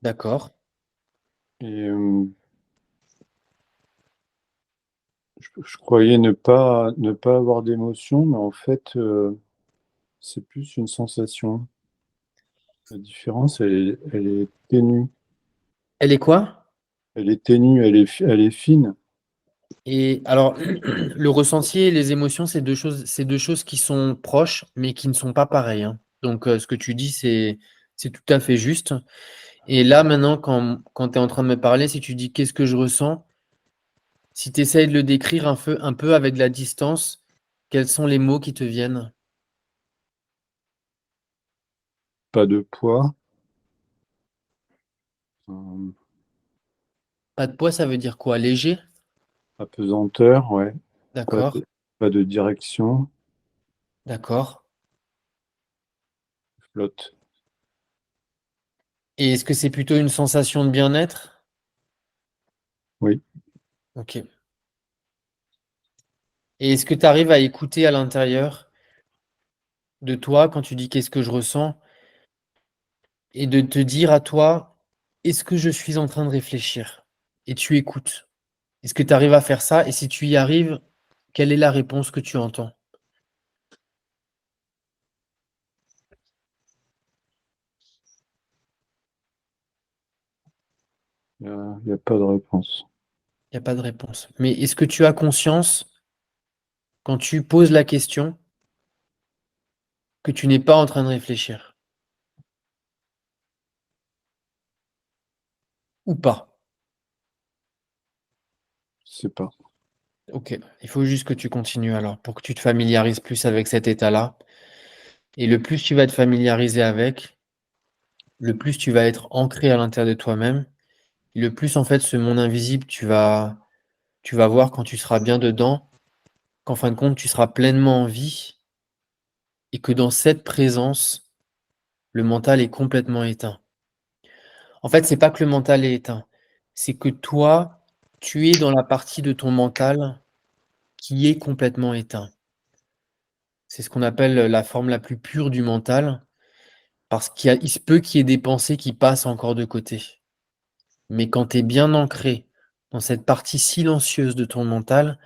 D'accord. Et je croyais ne pas avoir d'émotion, mais en fait, c'est plus une sensation. La différence, elle est ténue. Elle est quoi? Elle est ténue, elle est fine. Et alors, le ressenti et les émotions, c'est deux choses qui sont proches, mais qui ne sont pas pareilles, hein. Donc, ce que tu dis, c'est tout à fait juste. Et là, maintenant, quand tu es en train de me parler, si tu dis qu'est-ce que je ressens, si tu essayes de le décrire un peu avec de la distance, quels sont les mots qui te viennent? Pas de poids. euh, Pas de poids, ça veut dire quoi? Léger? Apesanteur, ouais. Pas D'accord, de, pas de direction. d'accord. Flotte. Et est-ce que c'est plutôt une sensation de bien-être? Oui. Ok. Et est-ce que tu arrives à écouter à l'intérieur de toi quand tu dis qu'est-ce que je ressens et de te dire à toi, est-ce que je suis en train de réfléchir? Et tu écoutes. Est-ce que tu arrives à faire ça? Et si tu y arrives, quelle est la réponse que tu entends? Il n'y a pas de réponse. Il n'y a pas de réponse. Mais est-ce que tu as conscience, quand tu poses la question, que tu n'es pas en train de réfléchir? Ou pas? Je sais pas. Ok. Il faut juste que tu continues alors pour que tu te familiarises plus avec cet état-là. Et le plus tu vas te familiariser avec, le plus tu vas être ancré à l'intérieur de toi-même Le plus, en fait, ce monde invisible, tu vas voir quand tu seras bien dedans, qu'en fin de compte, tu seras pleinement en vie et que dans cette présence, le mental est complètement éteint. En fait, c'est pas que le mental est éteint, c'est que toi, tu es dans la partie de ton mental qui est complètement éteint. C'est ce qu'on appelle la forme la plus pure du mental, parce il se peut qu'il y ait des pensées qui passent encore de côté. Mais quand tu es bien ancré dans cette partie silencieuse de ton mental,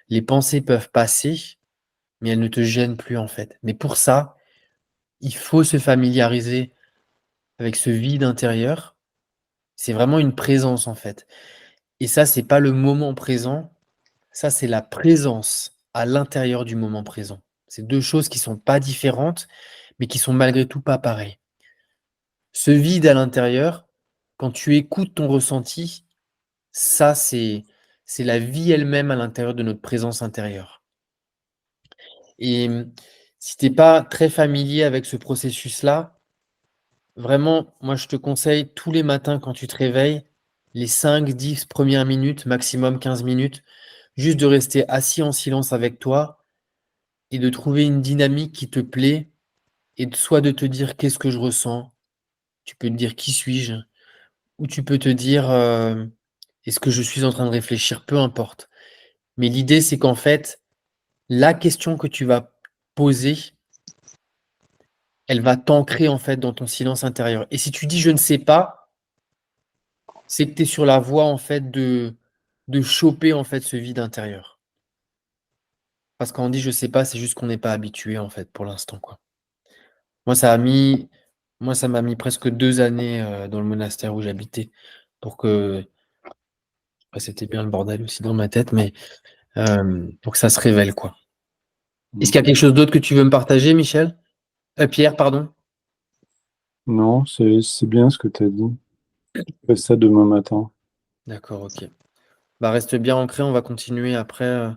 les pensées peuvent passer, mais elles ne te gênent plus en fait. Mais pour ça, il faut se familiariser avec ce vide intérieur. C'est vraiment une présence en fait. Et ça, c'est pas le moment présent, ça, c'est la présence à l'intérieur du moment présent. C'est deux choses qui sont pas différentes, mais qui sont malgré tout pas pareilles. Ce vide à l'intérieur, quand tu écoutes ton ressenti, ça, c'est la vie elle-même à l'intérieur de notre présence intérieure. Et si tu n'es pas très familier avec ce processus-là, vraiment, moi, je te conseille tous les matins quand tu te réveilles, les 5-10 premières minutes, maximum 15 minutes, juste de rester assis en silence avec toi et de trouver une dynamique qui te plaît et soit de te dire qu'est-ce que je ressens, tu peux te dire qui suis-je, ou tu peux te dire est-ce que je suis en train de réfléchir, peu importe. Mais l'idée, c'est qu'en fait, la question que tu vas poser, elle va t'ancrer en fait dans ton silence intérieur. Et si tu dis je ne sais pas, c'est que tu es sur la voie en fait de choper en fait ce vide intérieur. Parce quand on dit je sais pas, c'est juste qu'on n'est pas habitué en fait pour l'instant quoi. Moi ça a mis moi ça m'a mis presque 2 années dans le monastère où j'habitais pour que c'était bien le bordel aussi dans ma tête, mais pour que ça se révèle quoi. Est-ce qu'il y a quelque chose d'autre que tu veux me partager, Michel? Pierre, pardon. Non, c'est bien ce que tu as dit. Je fais ça demain matin. D'accord, ok. Bah, reste bien ancré, on va continuer après.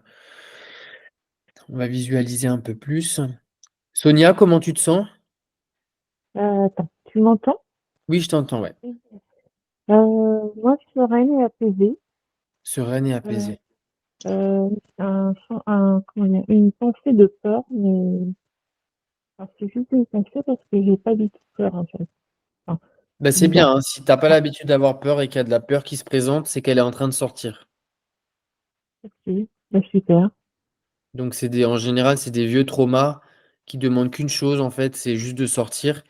On va visualiser un peu plus. Sonia, comment tu te sens? Attends, tu m'entends? Oui, je t'entends, ouais. Moi, sereine et apaisée. Sereine et Euh, apaisée. Comment dire, une pensée de peur, mais c'est juste une pensée parce que j'ai pas du tout peur, en fait. Enfin, Bah, c'est c'est bien, bizarre. hein. Si t'as pas Ah, l'habitude d'avoir peur et qu'il y a de la peur qui se présente, c'est qu'elle est en train de sortir. ok, bah, super. Donc en général, c'est des vieux traumas qui demandent qu'une chose, en fait, c'est juste de sortir.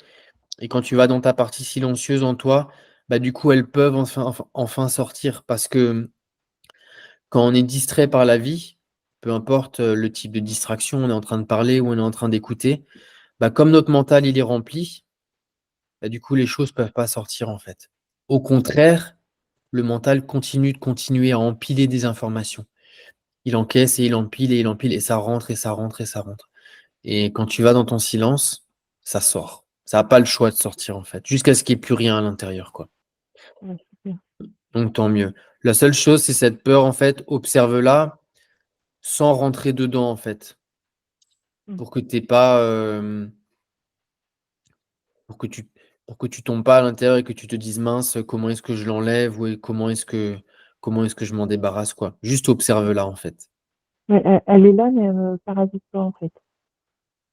Et quand tu vas dans ta partie silencieuse en toi, bah du coup, elles peuvent enfin sortir. Parce que quand on est distrait par la vie, peu importe le type de distraction, on est en train de parler ou on est en train d'écouter, bah, comme notre mental il est rempli, bah, du coup les choses peuvent pas sortir en fait. Au contraire, le mental continue de continuer à empiler des informations. Il encaisse et il empile et ça rentre et ça rentre et ça rentre. Et quand tu vas dans ton silence, ça sort. Ça n'a pas le choix de sortir en fait, jusqu'à ce qu'il n'y ait plus rien à l'intérieur quoi. Ouais, super. Donc tant mieux. La seule chose, c'est cette peur en fait, observe-la sans rentrer dedans en fait. Mm. Pour que t'aies pas, pour que tu pour que tu tombes pas à l'intérieur et que tu te dises: «Mince, comment est-ce que je l'enlève? Ou comment est-ce que je m'en débarrasse?» quoi. Juste observe-la, en fait. Ouais, elle est là, mais elle me parasite pas, en fait.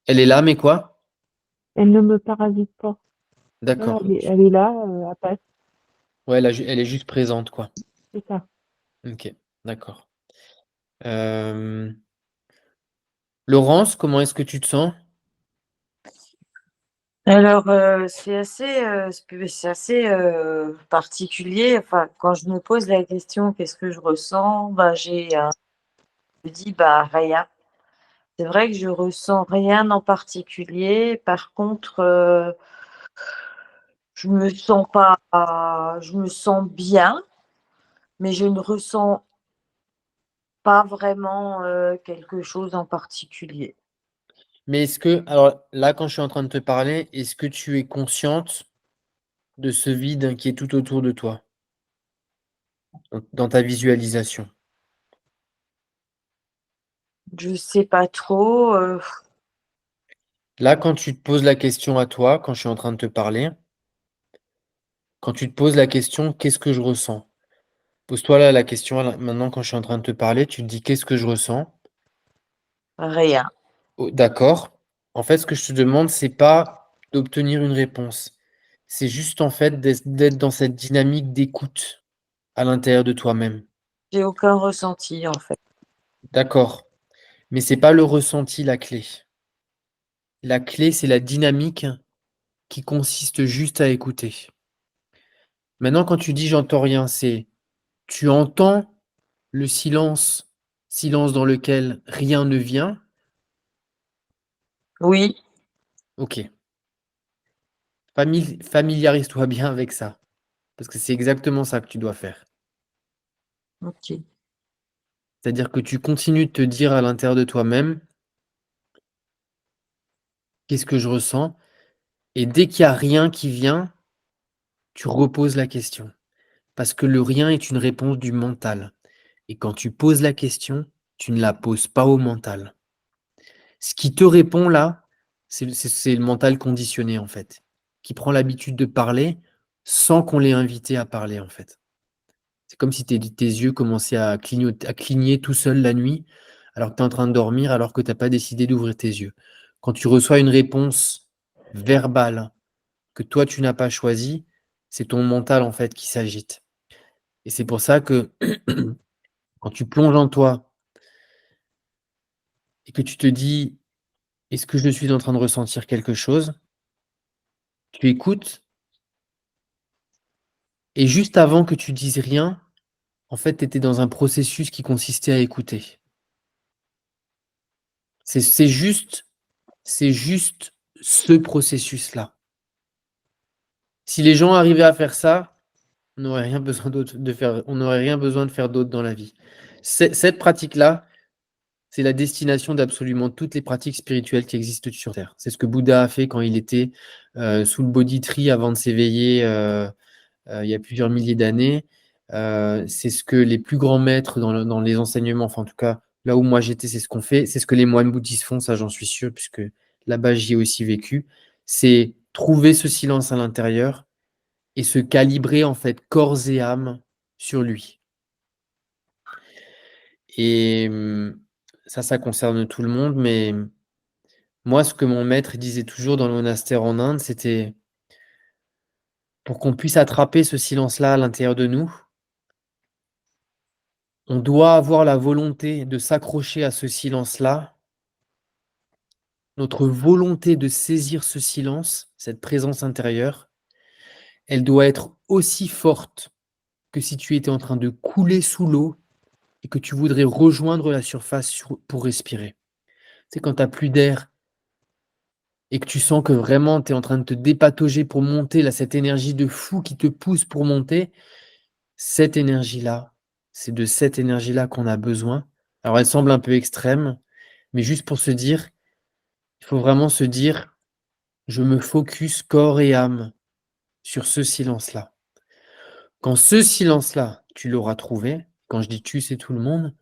Elle est là, mais quoi? Elle ne me parasite pas. Ouais, D'accord. elle est là, elle passe, Ouais, elle est juste présente, quoi. c'est ça. OK, d'accord. Hem, Laurence, comment est-ce que tu te sens? Alors, c'est assez particulier. Enfin, quand je me pose la question, qu'est-ce que je ressens? Ben, je me dis, bah, rien. C'est vrai que je ressens rien en particulier. Par contre, je me sens bien, mais je ne ressens pas vraiment quelque chose en particulier. Mais alors là, quand je suis en train de te parler, est-ce que tu es consciente de ce vide qui est tout autour de toi, dans ta visualisation? Je sais pas trop. Là, quand tu te poses la question à toi, quand je suis en train de te parler, quand tu te poses la question: «Qu'est-ce que je ressens?» Pose-toi là la question, maintenant quand je suis en train de te parler, tu te dis qu'est-ce que je ressens? Rien. Oh, d'accord. En fait, ce que je te demande, c'est pas d'obtenir une réponse. C'est juste en fait d'être dans cette dynamique d'écoute à l'intérieur de toi-même. J'ai aucun ressenti, en fait. D'accord. Mais c'est pas le ressenti la clé. La clé, c'est la dynamique qui consiste juste à écouter. Maintenant, quand tu dis j'entends rien, c'est tu entends le silence, silence dans lequel rien ne vient. Oui, Ok. Familiarise-toi bien avec ça. Parce que c'est exactement ça que tu dois faire. ok. C'est-à-dire que tu continues de te dire à l'intérieur de toi-même, qu'est-ce que je ressens? Et dès qu'il n'y a rien qui vient, tu reposes la question. Parce que le rien est une réponse du mental. Et quand tu poses la question, tu ne la poses pas au mental. Ce qui te répond là, c'est le mental conditionné en fait, qui prend l'habitude de parler sans qu'on l'ait invité à parler en fait. C'est comme si tes yeux commençaient à cligner tout seul la nuit, alors que tu es en train de dormir, alors que tu n'as pas décidé d'ouvrir tes yeux. Quand tu reçois une réponse verbale que toi, tu n'as pas choisie, c'est ton mental en fait qui s'agite. Et c'est pour ça que quand tu plonges en toi et que tu te dis, est-ce que je suis en train de ressentir quelque chose? Tu écoutes et juste avant que tu dises rien, en fait, tu étais dans un processus qui consistait à écouter. C'est juste ce processus-là. Si les gens arrivaient à faire ça, on n'aurait rien besoin on n'aurait rien besoin de faire d'autre dans la vie. Cette pratique-là, c'est la destination d'absolument toutes les pratiques spirituelles qui existent sur Terre. C'est ce que Bouddha a fait quand il était sous le Bodhi tree avant de s'éveiller il y a plusieurs milliers d'années. C'est ce que les plus grands maîtres dans les enseignements, enfin en tout cas là où moi j'étais, c'est ce qu'on fait. C'est ce que les moines bouddhistes font, ça j'en suis sûr, puisque là-bas j'y ai aussi vécu. C'est trouver ce silence à l'intérieur et se calibrer en fait corps et âme sur lui. Et ça concerne tout le monde, mais moi, ce que mon maître disait toujours dans le monastère en Inde, c'était pour qu'on puisse attraper ce silence-là à l'intérieur de nous, on doit avoir la volonté de s'accrocher à ce silence-là, notre volonté de saisir ce silence, cette présence intérieure, elle doit être aussi forte que si tu étais en train de couler sous l'eau et que tu voudrais rejoindre la surface pour respirer. C'est quand tu n'as plus d'air et que tu sens que vraiment tu es en train de te dépatauger pour monter, là, cette énergie de fou qui te pousse pour monter, cette énergie-là, c'est de cette énergie-là qu'on a besoin. Alors elle semble un peu extrême, mais juste pour se dire, il faut vraiment se dire, je me focus corps et âme sur ce silence-là. Quand ce silence-là, tu l'auras trouvé, quand je dis tu, c'est tout le monde,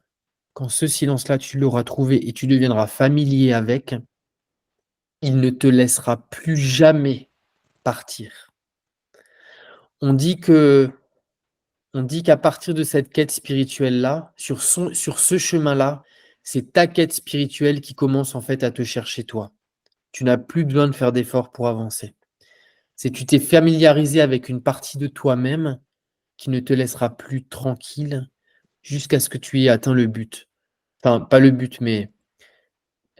quand ce silence-là, tu l'auras trouvé et tu deviendras familier avec, il ne te laissera plus jamais partir. On dit qu'à partir de cette quête spirituelle-là, sur ce chemin-là, c'est ta quête spirituelle qui commence en fait à te chercher toi. Tu n'as plus besoin de faire d'efforts pour avancer. C'est tu t'es familiarisé avec une partie de toi-même qui ne te laissera plus tranquille jusqu'à ce que tu aies atteint le but. Enfin, pas le but, mais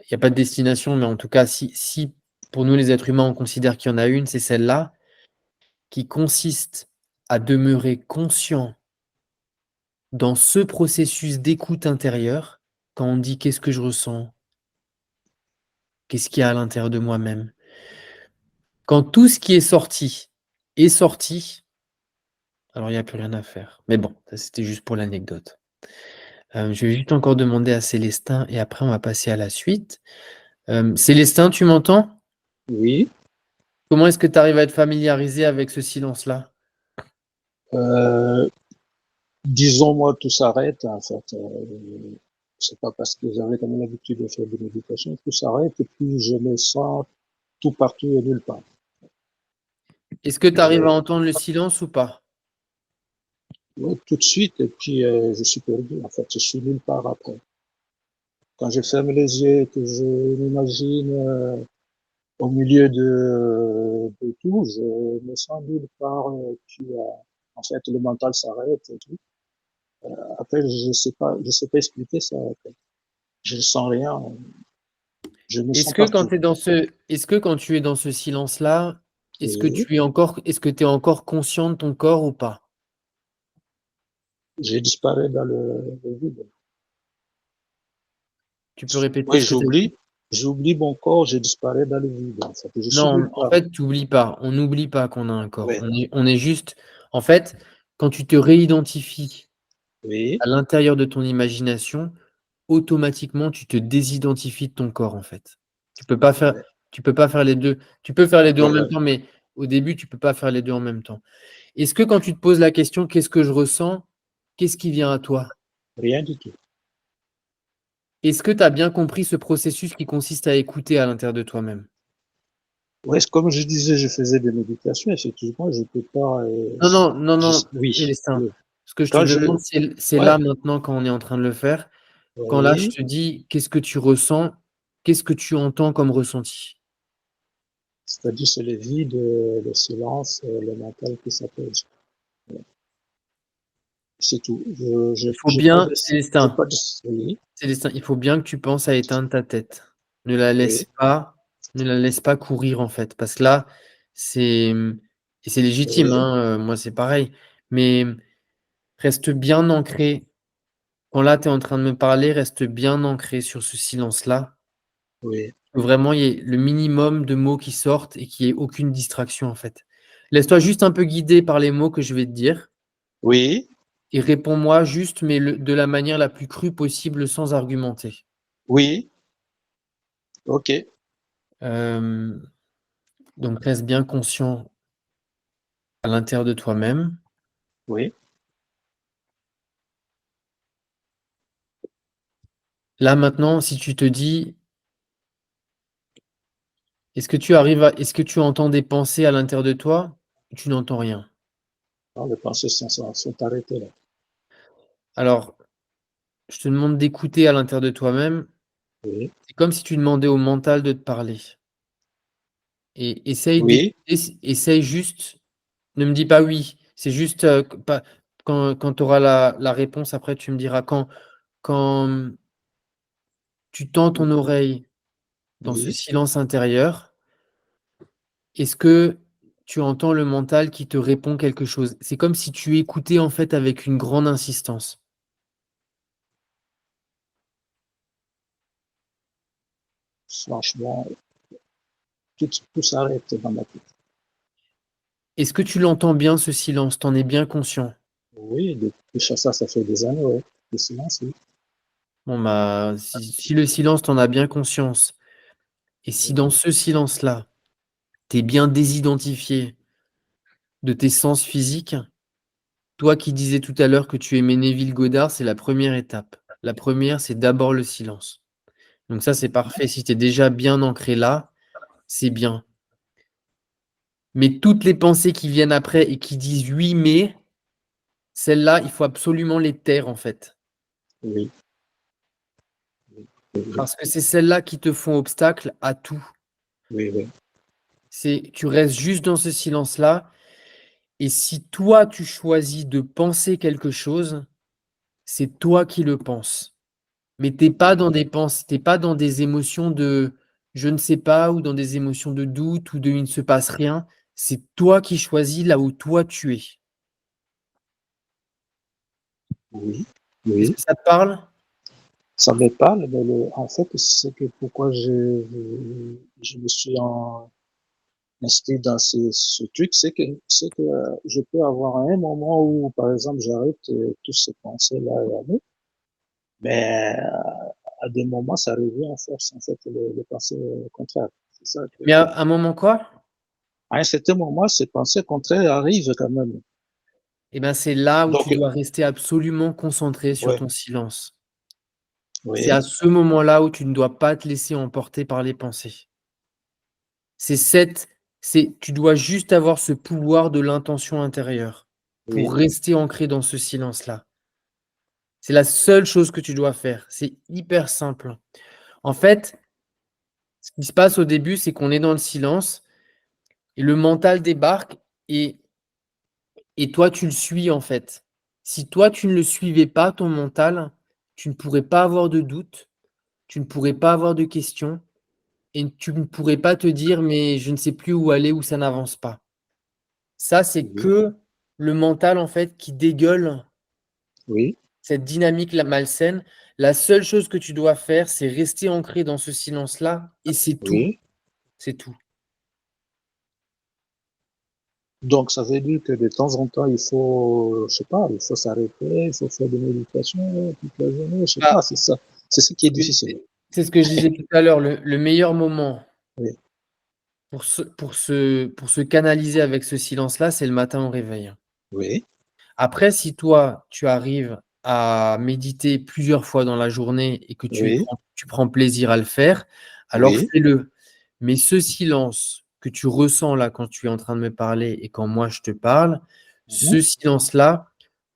il n'y a pas de destination, mais en tout cas, si pour nous les êtres humains, on considère qu'il y en a une, c'est celle-là, qui consiste à demeurer conscient dans ce processus d'écoute intérieure, quand on dit qu'est-ce que je ressens, qu'est-ce qu'il y a à l'intérieur de moi-même. Quand tout ce qui est sorti, alors il n'y a plus rien à faire. Mais bon, ça c'était juste pour l'anecdote. Je vais juste encore demander à Célestin et après on va passer à la suite. Célestin, tu m'entends? Oui. Comment est-ce que tu arrives à être familiarisé avec ce silence-là? Disons, moi, tout s'arrête, en fait. C'est pas parce que j'avais quand même l'habitude de faire de méditation, tout s'arrête et puis je me sens tout partout et nulle part. Est-ce que tu arrives à entendre le silence ou pas? Ouais, tout de suite, et puis je suis perdu. En fait, je suis nulle part après. Quand je ferme les yeux et que je m'imagine au milieu de tout, je me sens nulle part. Puis, en fait, le mental s'arrête et tout. Après, je sais pas expliquer ça. Après. Je ne sens rien. Je me Est-ce sens que quand partout. tu es dans est-ce que quand tu es dans ce silence-là, Et est-ce que tu es encore conscient de ton corps ou pas? j'ai disparu dans le vide. Tu peux répéter Oui, ce que tu as dit? j'oublie mon corps, je disparais dans le vide. En fait, je suis nulle Non, en part. fait, tu n'oublies pas. On n'oublie pas qu'on a un corps. Oui, On est juste. En fait, quand tu te réidentifies oui, à l'intérieur de ton imagination, automatiquement, tu te désidentifies de ton corps, en fait. Tu peux pas faire, oui, tu peux pas faire les deux. Tu peux faire les deux en oui, même oui. temps, mais au début, tu peux pas faire les deux en même temps. Est-ce que quand tu te poses la question, qu'est-ce que je ressens? Qu'est-ce qui vient à toi? Rien du tout. Est-ce que tu as bien compris ce processus qui consiste à écouter à l'intérieur de toi-même? Oui, comme je disais, je faisais des méditations. Effectivement, je peux pas. Non, non, non, non, Oui, Célestin. oui. Ce que je te Quand je, demande, c'est ouais, là maintenant quand on est en train de le faire. Quand là, je oui, te dis, qu'est-ce que tu ressens? Qu'est-ce que tu entends comme ressenti? c'est-à-dire c'est le vide, le silence, le mental qui s'apaise. Voilà. C'est tout. Il faut J'ai pas bien, de, j'ai Célestin, pas de, oui, Célestin, il faut bien que tu penses à éteindre ta tête. Ne la laisse oui, pas, ne la laisse pas courir en fait, parce que là, c'est et c'est légitime, oui, hein, moi c'est pareil, mais reste bien ancré. Quand là, tu es en train de me parler, reste bien ancré sur ce silence-là. oui, Vraiment, il y ait le minimum de mots qui sortent et qu'il n'y ait aucune distraction en fait. Laisse-toi juste un peu guider par les mots que je vais te dire oui, et réponds-moi juste, mais de la manière la plus crue possible sans argumenter. oui, ok, Euh, donc, reste bien conscient à l'intérieur de toi-même. oui. Là, maintenant, si tu te dis, est-ce que tu entends des pensées à l'intérieur de toi? Tu n'entends rien. Non, les pensées sont arrêtées là. Alors, je te demande d'écouter à l'intérieur de toi-même. Oui, C'est comme si tu demandais au mental de te parler. Et essaye oui, d'écouter, essaye juste, ne me dis pas oui, c'est juste quand tu auras la réponse, après tu me diras quand tu tends ton oreille dans ce oui, silence intérieur, est-ce que tu entends le mental qui te répond quelque chose? C'est comme si tu écoutais en fait avec une grande insistance. franchement, tout s'arrête dans ma tête. Est-ce que tu l'entends bien ce silence? T'en es bien conscient? Oui, depuis ça fait des années, ouais. Le silence, oui. Bon bah si le silence t'en as bien conscience, et si dans ce silence-là, tu es bien désidentifié de tes sens physiques, toi qui disais tout à l'heure que tu aimais Neville Goddard, c'est la première étape. La première, c'est d'abord le silence. Donc ça, c'est parfait. Si tu es déjà bien ancré là, c'est bien. Mais toutes les pensées qui viennent après et qui disent oui, mais, celles-là, il faut absolument les taire en fait. Oui, oui, oui, Parce que c'est celles-là qui te font obstacle à tout. oui, oui, Tu restes juste dans ce silence-là. Et si toi, tu choisis de penser quelque chose, c'est toi qui le penses. Mais t'es pas dans des pensées, t'es pas dans des émotions de je ne sais pas ou dans des émotions de doute ou de il ne se passe rien. C'est toi qui choisis là où toi tu es. oui, Est-ce oui. que ça te parle? Ça me parle, mais en fait, c'est que pourquoi je me suis inscrit dans ce truc, c'est que je peux avoir un moment où, par exemple, j'arrête tous ces pensées-là et aller, mais à des moments, ça revient en force, en fait, les pensées contraires. C'est ça que, Mais à un moment quoi? à un certain moment, ces pensées contraires arrivent quand même. Eh ben c'est là où tu Donc, dois rester absolument concentré sur ouais, ton silence. C'est oui, à ce moment-là où tu ne dois pas te laisser emporter par les pensées. C'est tu dois juste avoir ce pouvoir de l'intention intérieure. Oui, pour rester ancré dans ce silence-là. C'est la seule chose que tu dois faire. C'est hyper simple. En fait, ce qui se passe au début, c'est qu'on est dans le silence et le mental débarque et, et toi, tu le suis en fait. Si toi, tu ne le suivais pas, ton mental, tu ne pourrais pas avoir de doute, tu ne pourrais pas avoir de questions et tu ne pourrais pas te dire, mais je ne sais plus où aller, où ça n'avance pas. Ça, c'est oui, que le mental en fait qui dégueule oui, cette dynamique la malsaine. La seule chose que tu dois faire, c'est rester ancré dans ce silence-là et c'est tout. oui. C'est tout. Donc, ça veut dire que de temps en temps, il faut, je sais pas, il faut s'arrêter, il faut faire des méditations toute la journée, je sais Ah, pas, c'est ça. C'est ce qui est c'est difficile. c'est ce que je disais tout à l'heure. Le meilleur moment Oui, pour se canaliser avec ce silence-là, c'est le matin au réveil. oui, Après, si toi, tu arrives à méditer plusieurs fois dans la journée et que oui, tu prends plaisir à le faire, alors oui, fais-le. Mais ce silence que tu ressens là quand tu es en train de me parler et quand moi je te parle, mhm. ce silence-là,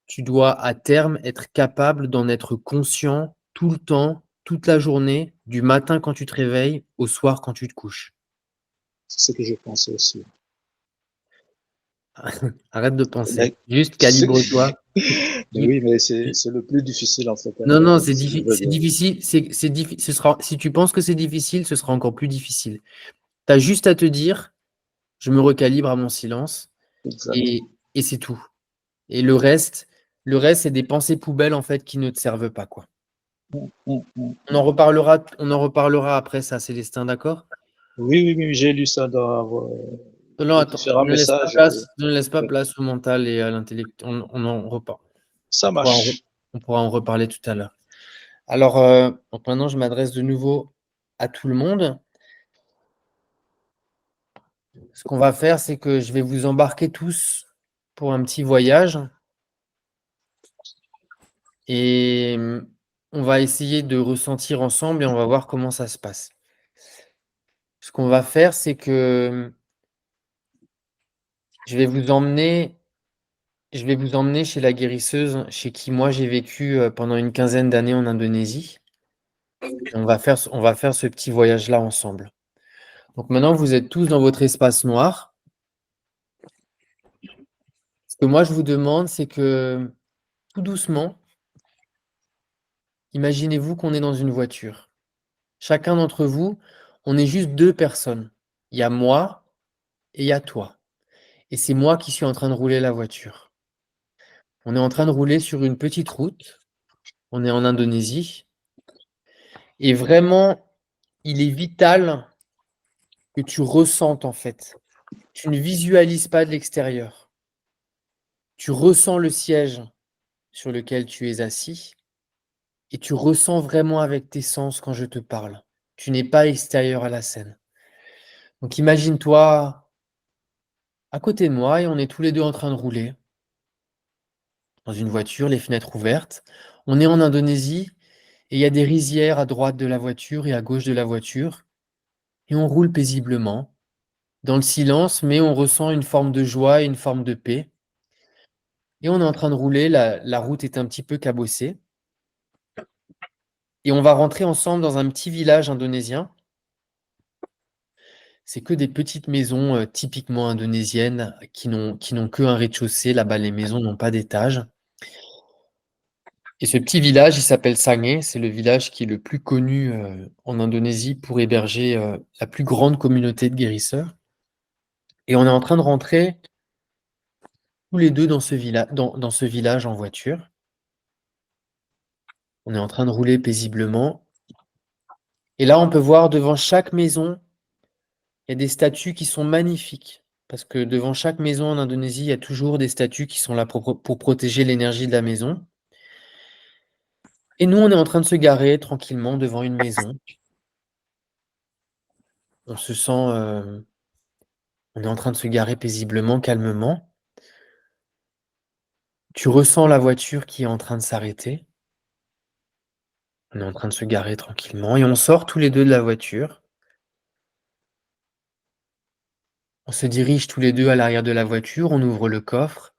tu dois à terme être capable d'en être conscient tout le temps, toute la journée, du matin quand tu te réveilles, au soir quand tu te couches. C'est ce que je pensais aussi. Arrête de penser. Mais, Juste c'est- calibre-toi. mais oui, mais c'est le plus difficile en fait à Non, faire, non, si je veux c'est dire. difficile. Si tu penses que c'est difficile, ce sera encore plus difficile. Tu as juste à te dire, je me recalibre à mon silence Exact. et c'est tout. Et le reste, c'est des pensées poubelles en fait qui ne te servent pas, quoi. Mm. On en reparlera après ça, Célestin, d'accord? Oui, oui, oui, j'ai lu ça dans Non, non, les attends, différents messages. ne laisse pas place au mental et à l'intellect. On en reparle. Ça marche. On pourra en reparler tout à l'heure. Alors, donc maintenant, je m'adresse de nouveau à tout le monde. Ce qu'on va faire, c'est que je vais vous embarquer tous pour un petit voyage et on va essayer de ressentir ensemble et on va voir comment ça se passe. Ce qu'on va faire, c'est que je vais vous emmener, je vais vous emmener chez la guérisseuse, chez qui moi j'ai vécu pendant une quinzaine d'années en Indonésie. Et on va faire ce petit voyage-là ensemble. Donc maintenant, vous êtes tous dans votre espace noir. Ce que moi je vous demande, c'est que tout doucement, imaginez-vous qu'on est dans une voiture. Chacun d'entre vous, on est juste deux personnes. Il y a moi et il y a toi. Et c'est moi qui suis en train de rouler la voiture. On est en train de rouler sur une petite route. On est en Indonésie. Et vraiment, il est vital que tu ressentes en fait. Tu ne visualises pas de l'extérieur. Tu ressens le siège sur lequel tu es assis et tu ressens vraiment avec tes sens quand je te parle. Tu n'es pas extérieur à la scène. Donc imagine-toi à côté de moi et on est tous les deux en train de rouler dans une voiture, les fenêtres ouvertes. On est en Indonésie et il y a des rizières à droite de la voiture et à gauche de la voiture et on roule paisiblement dans le silence, mais on ressent une forme de joie et une forme de paix. Et on est en train de rouler, la route est un petit peu cabossée et on va rentrer ensemble dans un petit village indonésien. C'est que des petites maisons typiquement indonésiennes qui n'ont qu'un rez-de-chaussée. Là-bas, les maisons n'ont pas d'étage. Et ce petit village, il s'appelle Sange. C'est le village qui est le plus connu en Indonésie pour héberger la plus grande communauté de guérisseurs. Et on est en train de rentrer tous les deux dans dans ce village en voiture. On est en train de rouler paisiblement. Et là, on peut voir devant chaque maison, il y a des statues qui sont magnifiques. Parce que devant chaque maison en Indonésie, il y a toujours des statues qui sont là pour protéger l'énergie de la maison. Et nous, on est en train de se garer tranquillement devant une maison. On se sent, on est en train de se garer paisiblement, calmement. Tu ressens la voiture qui est en train de s'arrêter. On est en train de se garer tranquillement et on sort tous les deux de la voiture. On se dirige tous les deux à l'arrière de la voiture, on ouvre le coffre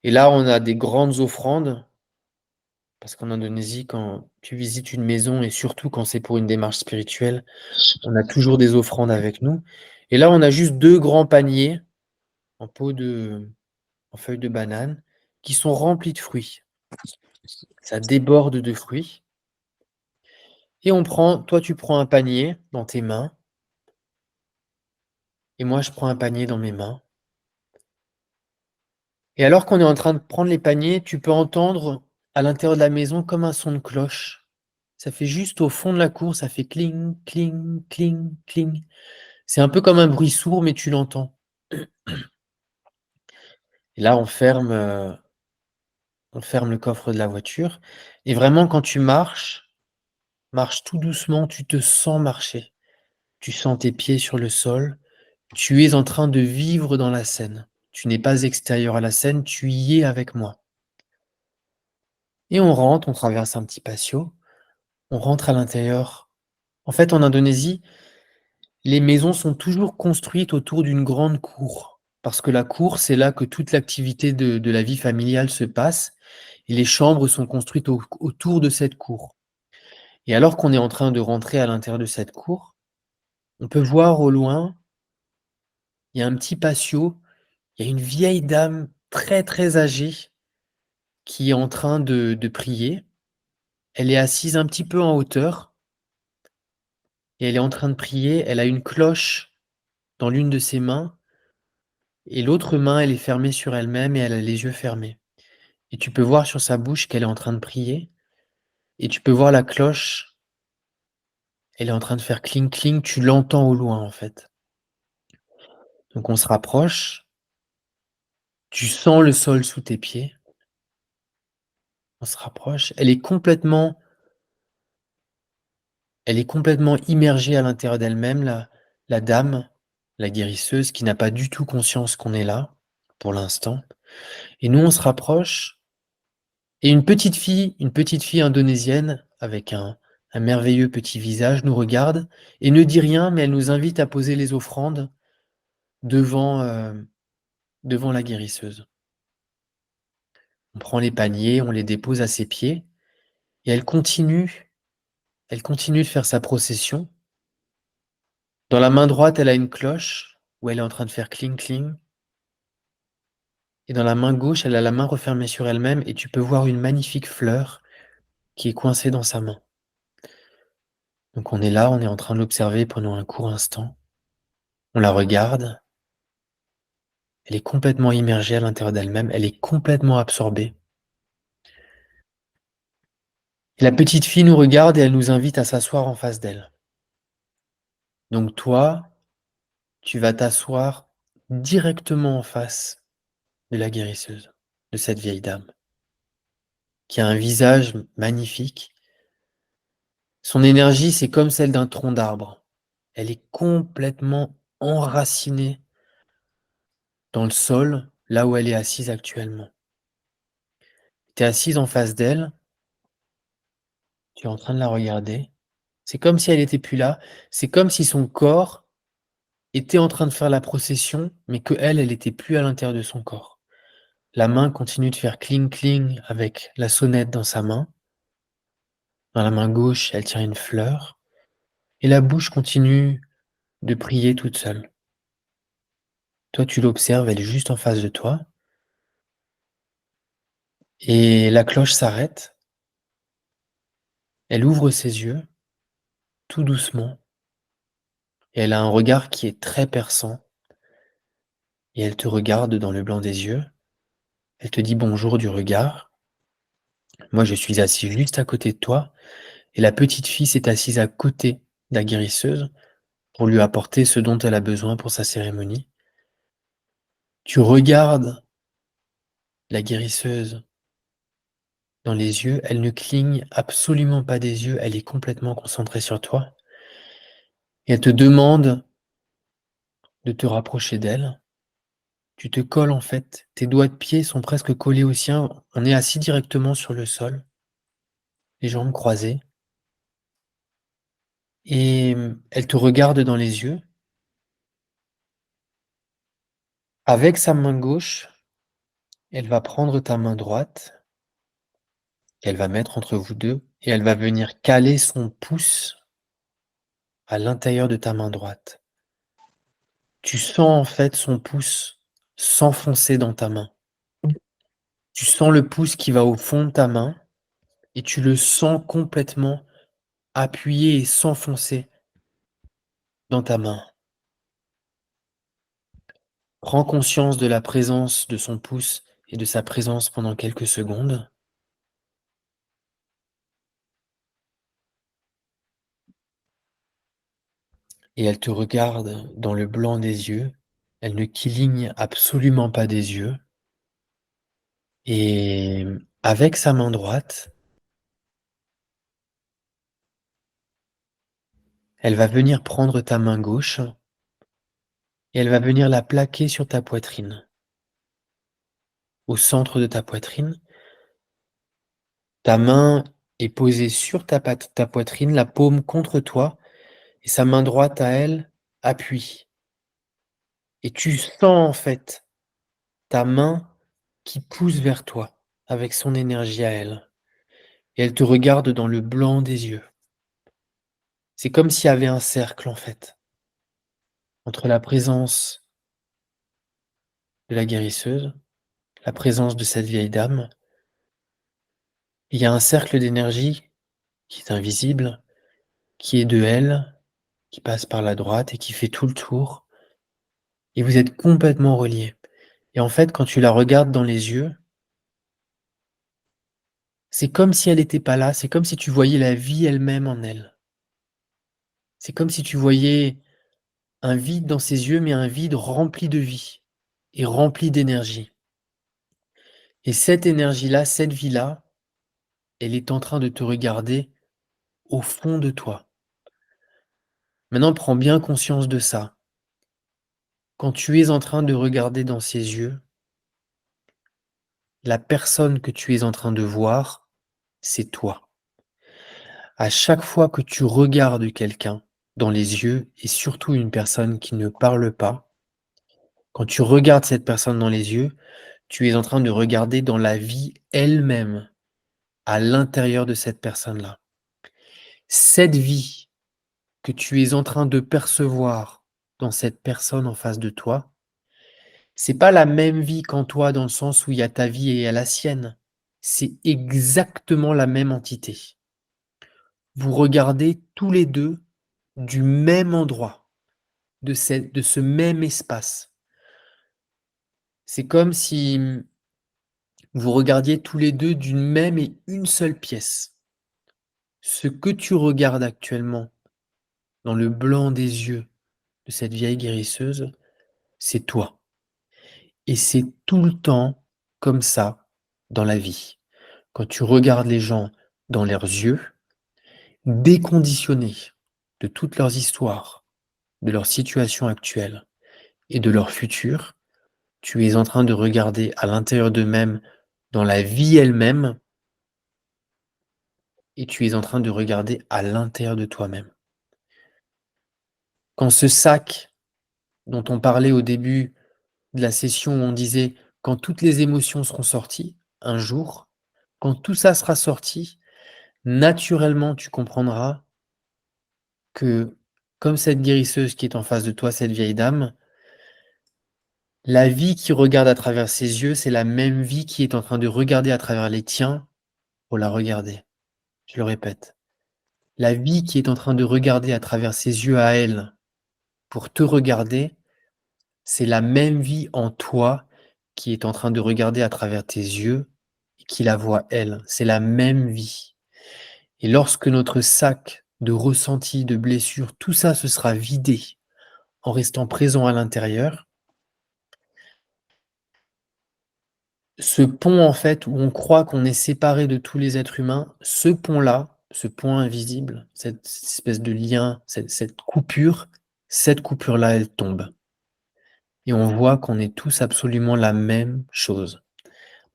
Et là, on a des grandes offrandes, parce qu'en Indonésie, quand tu visites une maison, et surtout quand c'est pour une démarche spirituelle, on a toujours des offrandes avec nous. Et là, on a juste 2 grands paniers en en feuilles de banane qui sont remplis de fruits. Ça déborde de fruits. Et toi, tu prends un panier dans tes mains, et moi, je prends un panier dans mes mains. Et alors qu'on est en train de prendre les paniers, tu peux entendre à l'intérieur de la maison comme un son de cloche. Ça fait juste au fond de la cour, ça fait cling, cling, cling, cling. C'est un peu comme un bruit sourd, mais tu l'entends. Et là, on ferme le coffre de la voiture. Et vraiment, quand tu marche tout doucement, tu te sens marcher. Tu sens tes pieds sur le sol. Tu es en train de vivre dans la scène. Tu n'es pas extérieur à la scène, tu y es avec moi. Et on rentre, on traverse un petit patio, on rentre à l'intérieur. En fait, en Indonésie, les maisons sont toujours construites autour d'une grande cour. Parce que la cour, c'est là que toute l'activité de la vie familiale se passe. Et les chambres sont construites autour de cette cour. Et alors qu'on est en train de rentrer à l'intérieur de cette cour, on peut voir au loin, il y a un petit patio, il y a une vieille dame très très âgée qui est en train de prier. Elle est assise un petit peu en hauteur et elle est en train de prier. Elle a une cloche dans l'une de ses mains et l'autre main, elle est fermée sur elle-même et elle a les yeux fermés. Et tu peux voir sur sa bouche qu'elle est en train de prier et tu peux voir la cloche, elle est en train de faire cling cling, tu l'entends au loin en fait. Donc on se rapproche, tu sens le sol sous tes pieds, on se rapproche, elle est complètement immergée à l'intérieur d'elle-même, la dame, la guérisseuse, qui n'a pas du tout conscience qu'on est là, pour l'instant. Et nous, on se rapproche, et une petite fille indonésienne, avec un merveilleux petit visage, nous regarde, et ne dit rien, mais elle nous invite à poser les offrandes devant la guérisseuse. On prend les paniers, on les dépose à ses pieds, et elle continue de faire sa procession. Dans la main droite, elle a une cloche où elle est en train de faire cling cling. Et dans la main gauche, elle a la main refermée sur elle-même et tu peux voir une magnifique fleur qui est coincée dans sa main. Donc on est là, on est en train de l'observer pendant un court instant. On la regarde. Elle est complètement immergée à l'intérieur d'elle-même. Elle est complètement absorbée. Et la petite fille nous regarde et elle nous invite à s'asseoir en face d'elle. Donc toi, tu vas t'asseoir directement en face de la guérisseuse, de cette vieille dame, qui a un visage magnifique. Son énergie, c'est comme celle d'un tronc d'arbre. Elle est complètement enracinée dans le sol, là où elle est assise actuellement. Tu es assise en face d'elle, tu es en train de la regarder. C'est comme si elle n'était plus là. C'est comme si son corps était en train de faire la procession, mais que elle n'était plus à l'intérieur de son corps. La main continue de faire cling cling avec la sonnette dans sa main. Dans la main gauche, elle tient une fleur. Et la bouche continue de prier toute seule. Toi, tu l'observes, elle est juste en face de toi. Et la cloche s'arrête. Elle ouvre ses yeux, tout doucement. Et elle a un regard qui est très perçant. Et elle te regarde dans le blanc des yeux. Elle te dit bonjour du regard. Moi, je suis assis juste à côté de toi. Et la petite fille s'est assise à côté de la guérisseuse pour lui apporter ce dont elle a besoin pour sa cérémonie. Tu regardes la guérisseuse dans les yeux. Elle ne cligne absolument pas des yeux. Elle est complètement concentrée sur toi. Et elle te demande de te rapprocher d'elle. Tu te colles en fait, tes doigts de pied sont presque collés aux siens, on est assis directement sur le sol, les jambes croisées. Et elle te regarde dans les yeux. Avec sa main gauche, Elle va prendre ta main droite, qu'elle va mettre entre vous deux, et elle va venir caler son pouce à l'intérieur de ta main droite. Tu sens en fait son pouce s'enfoncer dans ta main. Tu sens le pouce qui va au fond de ta main et tu le sens complètement appuyé et s'enfoncer dans ta main. Prends conscience de la présence de son pouce et de sa présence pendant quelques secondes. Et elle te regarde dans le blanc des yeux. Elle ne cligne absolument pas des yeux. Et avec sa main droite, elle va venir prendre ta main gauche et elle va venir la plaquer sur ta poitrine. Au centre de ta poitrine, ta main est posée sur ta poitrine, la paume contre toi, et sa main droite à elle appuie. Et tu sens en fait ta main qui pousse vers toi avec son énergie à elle. Et elle te regarde dans le blanc des yeux. C'est comme s'il y avait un cercle en fait entre la présence de la guérisseuse, la présence de cette vieille dame. Il y a un cercle d'énergie qui est invisible, qui est de elle, qui passe par la droite et qui fait tout le tour. Et vous êtes complètement reliés. Et en fait, quand tu la regardes dans les yeux, c'est comme si elle n'était pas là, c'est comme si tu voyais la vie elle-même en elle. C'est comme si tu voyais un vide dans ses yeux, mais un vide rempli de vie et rempli d'énergie. Et cette énergie-là, cette vie-là, elle est en train de te regarder au fond de toi. Maintenant, prends bien conscience de ça. Quand tu es en train de regarder dans ses yeux, la personne que tu es en train de voir, c'est toi. À chaque fois que tu regardes quelqu'un dans les yeux, et surtout une personne qui ne parle pas, quand tu regardes cette personne dans les yeux, tu es en train de regarder dans la vie elle-même, à l'intérieur de cette personne-là. Cette vie que tu es en train de percevoir dans cette personne en face de toi, c'est pas la même vie qu'en toi dans le sens où il y a ta vie et il y a la sienne. C'est exactement la même entité. Vous regardez tous les deux du même endroit, de ce même espace. C'est comme si vous regardiez tous les deux d'une même et une seule pièce. Ce que tu regardes actuellement dans le blanc des yeux de cette vieille guérisseuse, c'est toi. Et c'est tout le temps comme ça dans la vie. Quand tu regardes les gens dans leurs yeux, déconditionnés de toutes leurs histoires, de leur situation actuelle et de leur futur, tu es en train de regarder à l'intérieur d'eux-mêmes, dans la vie elle-même, et tu es en train de regarder à l'intérieur de toi-même. Quand ce sac dont on parlait au début de la session, où on disait quand toutes les émotions seront sorties, un jour, quand tout ça sera sorti, naturellement tu comprendras que, comme cette guérisseuse qui est en face de toi, cette vieille dame, la vie qui regarde à travers ses yeux, c'est la même vie qui est en train de regarder à travers les tiens pour la regarder. Je le répète. La vie qui est en train de regarder à travers ses yeux à elle pour te regarder, c'est la même vie en toi qui est en train de regarder à travers tes yeux et qui la voit elle. C'est la même vie. Et lorsque notre sac de ressentis, de blessures, tout ça se sera vidé en restant présent à l'intérieur, ce pont en fait où on croit qu'on est séparé de tous les êtres humains, ce pont-là, ce pont invisible, cette espèce de lien, cette coupure-là, elle tombe. Et on voit qu'on est tous absolument la même chose.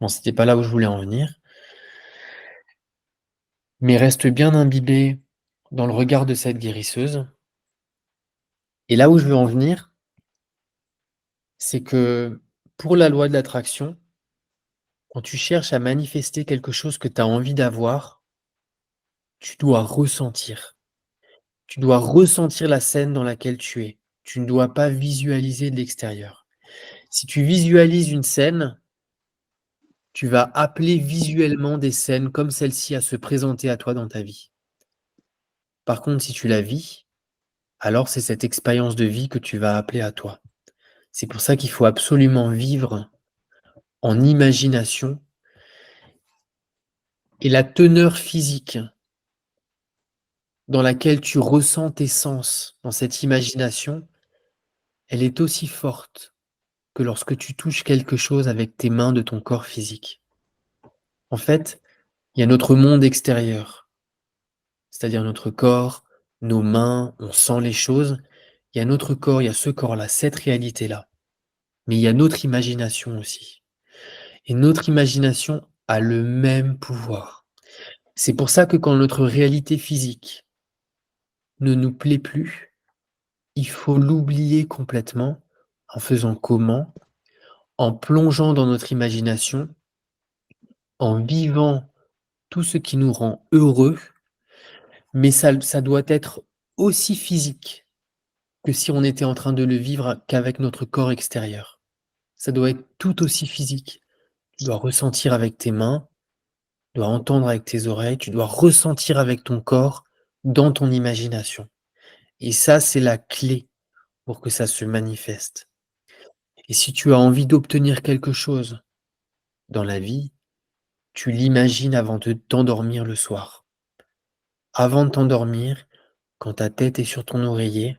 Bon, c'était pas là où je voulais en venir, mais reste bien imbibé dans le regard de cette guérisseuse. Et là où je veux en venir, c'est que pour la loi de l'attraction, Quand tu cherches à manifester quelque chose que tu as envie d'avoir, tu dois ressentir. Tu dois ressentir la scène dans laquelle tu es. Tu ne dois pas visualiser de l'extérieur. Si tu visualises une scène, tu vas appeler visuellement des scènes comme celle-ci à se présenter à toi dans ta vie. Par contre, si tu la vis, alors c'est cette expérience de vie que tu vas appeler à toi. C'est pour ça qu'il faut absolument vivre en imagination. Et la teneur physique dans laquelle tu ressens tes sens dans cette imagination, elle est aussi forte que lorsque tu touches quelque chose avec tes mains de ton corps physique. En fait, il y a notre monde extérieur, c'est-à-dire notre corps, nos mains, on sent les choses. Il y a notre corps, il y a ce corps-là, cette réalité-là. Mais il y a notre imagination aussi. Et notre imagination a le même pouvoir. C'est pour ça que quand notre réalité physique ne nous plaît plus, il faut l'oublier complètement. En faisant comment? En plongeant dans notre imagination, en vivant tout ce qui nous rend heureux, mais ça doit être aussi physique que si on était en train de le vivre qu'avec notre corps extérieur. Ça doit être tout aussi physique. Tu dois ressentir avec tes mains, tu dois entendre avec tes oreilles, tu dois ressentir avec ton corps dans ton imagination. Et ça, c'est la clé pour que ça se manifeste. Et si tu as envie d'obtenir quelque chose dans la vie, tu l'imagines avant de t'endormir le soir. Avant de t'endormir, quand ta tête est sur ton oreiller,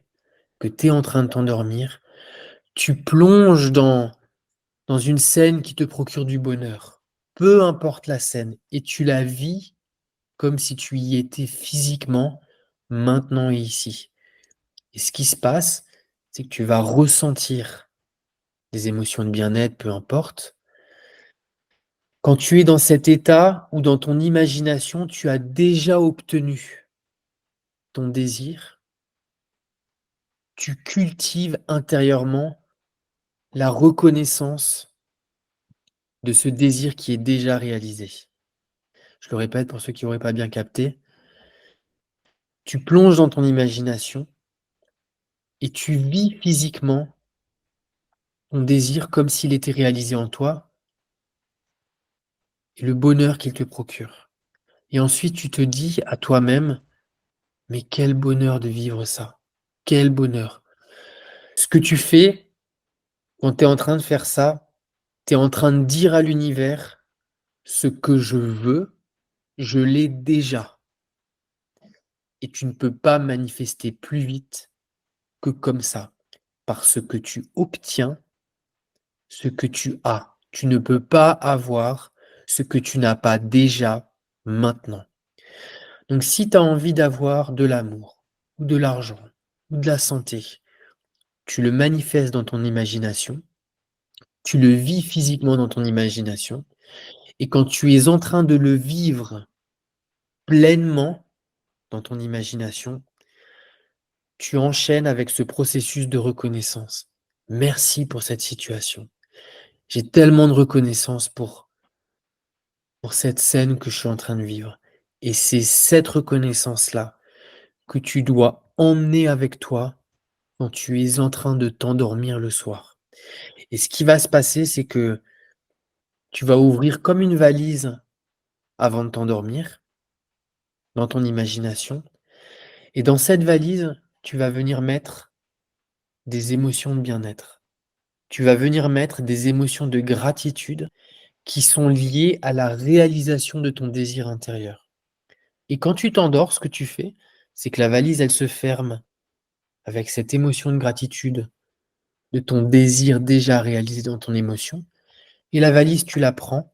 que tu es en train de t'endormir, tu plonges dans une scène qui te procure du bonheur. Peu importe la scène, et tu la vis comme si tu y étais physiquement, maintenant et ici. Et ce qui se passe, c'est que tu vas ressentir des émotions de bien-être, peu importe. Quand tu es dans cet état où dans ton imagination, tu as déjà obtenu ton désir, tu cultives intérieurement la reconnaissance de ce désir qui est déjà réalisé. Je le répète pour ceux qui n'auraient pas bien capté. Tu plonges dans ton imagination et tu vis physiquement ton désir comme s'il était réalisé en toi et le bonheur qu'il te procure. Et ensuite, tu te dis à toi-même, mais quel bonheur de vivre ça. Quel bonheur. Ce que tu fais quand tu es en train de faire ça, tu es en train de dire à l'univers, ce que je veux, je l'ai déjà. Et tu ne peux pas manifester plus vite que comme ça. Parce que tu obtiens ce que tu as. Tu ne peux pas avoir ce que tu n'as pas déjà maintenant. Donc si tu as envie d'avoir de l'amour, ou de l'argent, ou de la santé, tu le manifestes dans ton imagination, tu le vis physiquement dans ton imagination, et quand tu es en train de le vivre pleinement dans ton imagination, tu enchaînes avec ce processus de reconnaissance. Merci pour cette situation. J'ai tellement de reconnaissance pour cette scène que je suis en train de vivre. Et c'est cette reconnaissance-là que tu dois emmener avec toi quand tu es en train de t'endormir le soir. Et ce qui va se passer, c'est que tu vas ouvrir comme une valise avant de t'endormir, dans ton imagination. Et dans cette valise, tu vas venir mettre des émotions de bien-être. Tu vas venir mettre des émotions de gratitude qui sont liées à la réalisation de ton désir intérieur. Et quand tu t'endors, ce que tu fais, c'est que la valise, elle se ferme avec cette émotion de gratitude, de ton désir déjà réalisé dans ton émotion. Et la valise, tu la prends